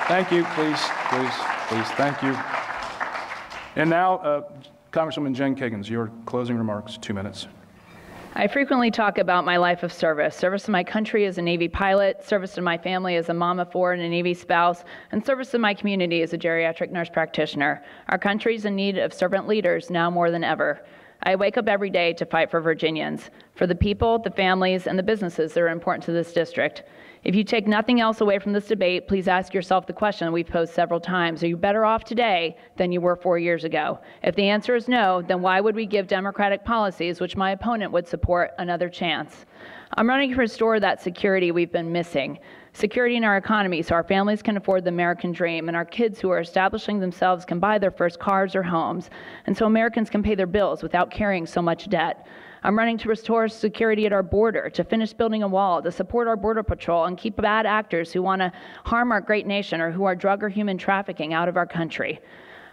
Thank you, please, thank you. And now, Congresswoman Jen Kiggans, your closing remarks, 2 minutes. I frequently talk about my life of service to my country as a Navy pilot, service to my family as a mom of 4 and a Navy spouse, and service to my community as a geriatric nurse practitioner. Our country is in need of servant leaders now more than ever. I wake up every day to fight for Virginians, for the people, the families, and the businesses that are important to this district. If you take nothing else away from this debate, please ask yourself the question we've posed several times. Are you better off today than you were 4 years ago? If the answer is no, then why would we give Democratic policies, which my opponent would support, another chance? I'm running to restore that security we've been missing. Security in our economy so our families can afford the American dream and our kids who are establishing themselves can buy their first cars or homes, and so Americans can pay their bills without carrying so much debt. I'm running to restore security at our border, to finish building a wall, to support our border patrol and keep bad actors who want to harm our great nation or who are drug or human trafficking out of our country.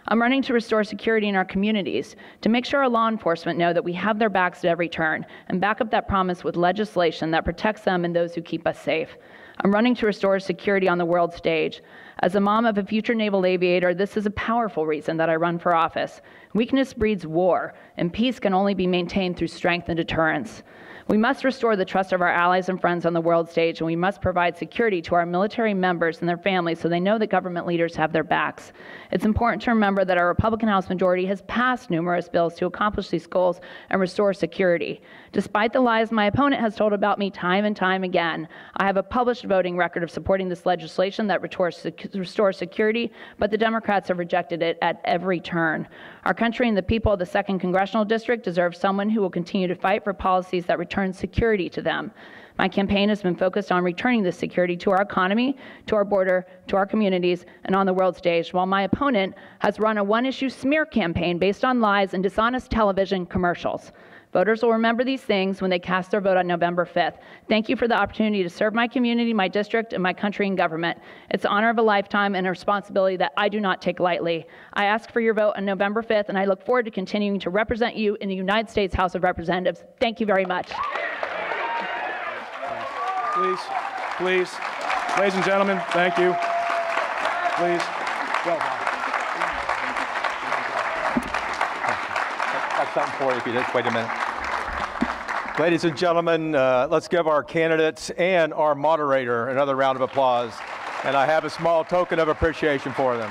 I'm running to restore security in our communities, to make sure our law enforcement know that we have their backs at every turn and back up that promise with legislation that protects them and those who keep us safe. I'm running to restore security on the world stage. As a mom of a future naval aviator, this is a powerful reason that I run for office. Weakness breeds war, and peace can only be maintained through strength and deterrence. We must restore the trust of our allies and friends on the world stage, and we must provide security to our military members and their families so they know that government leaders have their backs. It's important to remember that our Republican House majority has passed numerous bills to accomplish these goals and restore security. Despite the lies my opponent has told about me time and time again, I have a published voting record of supporting this legislation that restores security, but the Democrats have rejected it at every turn. Our country and the people of the 2nd Congressional District deserve someone who will continue to fight for policies that return security to them. My campaign has been focused on returning this security to our economy, to our border, to our communities, and on the world stage, while my opponent has run a one-issue smear campaign based on lies and dishonest television commercials. Voters will remember these things when they cast their vote on November 5th. Thank you for the opportunity to serve my community, my district, and my country in government. It's the honor of a lifetime and a responsibility that I do not take lightly. I ask for your vote on November 5th, and I look forward to continuing to represent you in the United States House of Representatives. Thank you very much. Please, ladies and gentlemen, thank you. Please, well done. Got something for you if you just wait a minute. Ladies and gentlemen, let's give our candidates and our moderator another round of applause. And I have a small token of appreciation for them.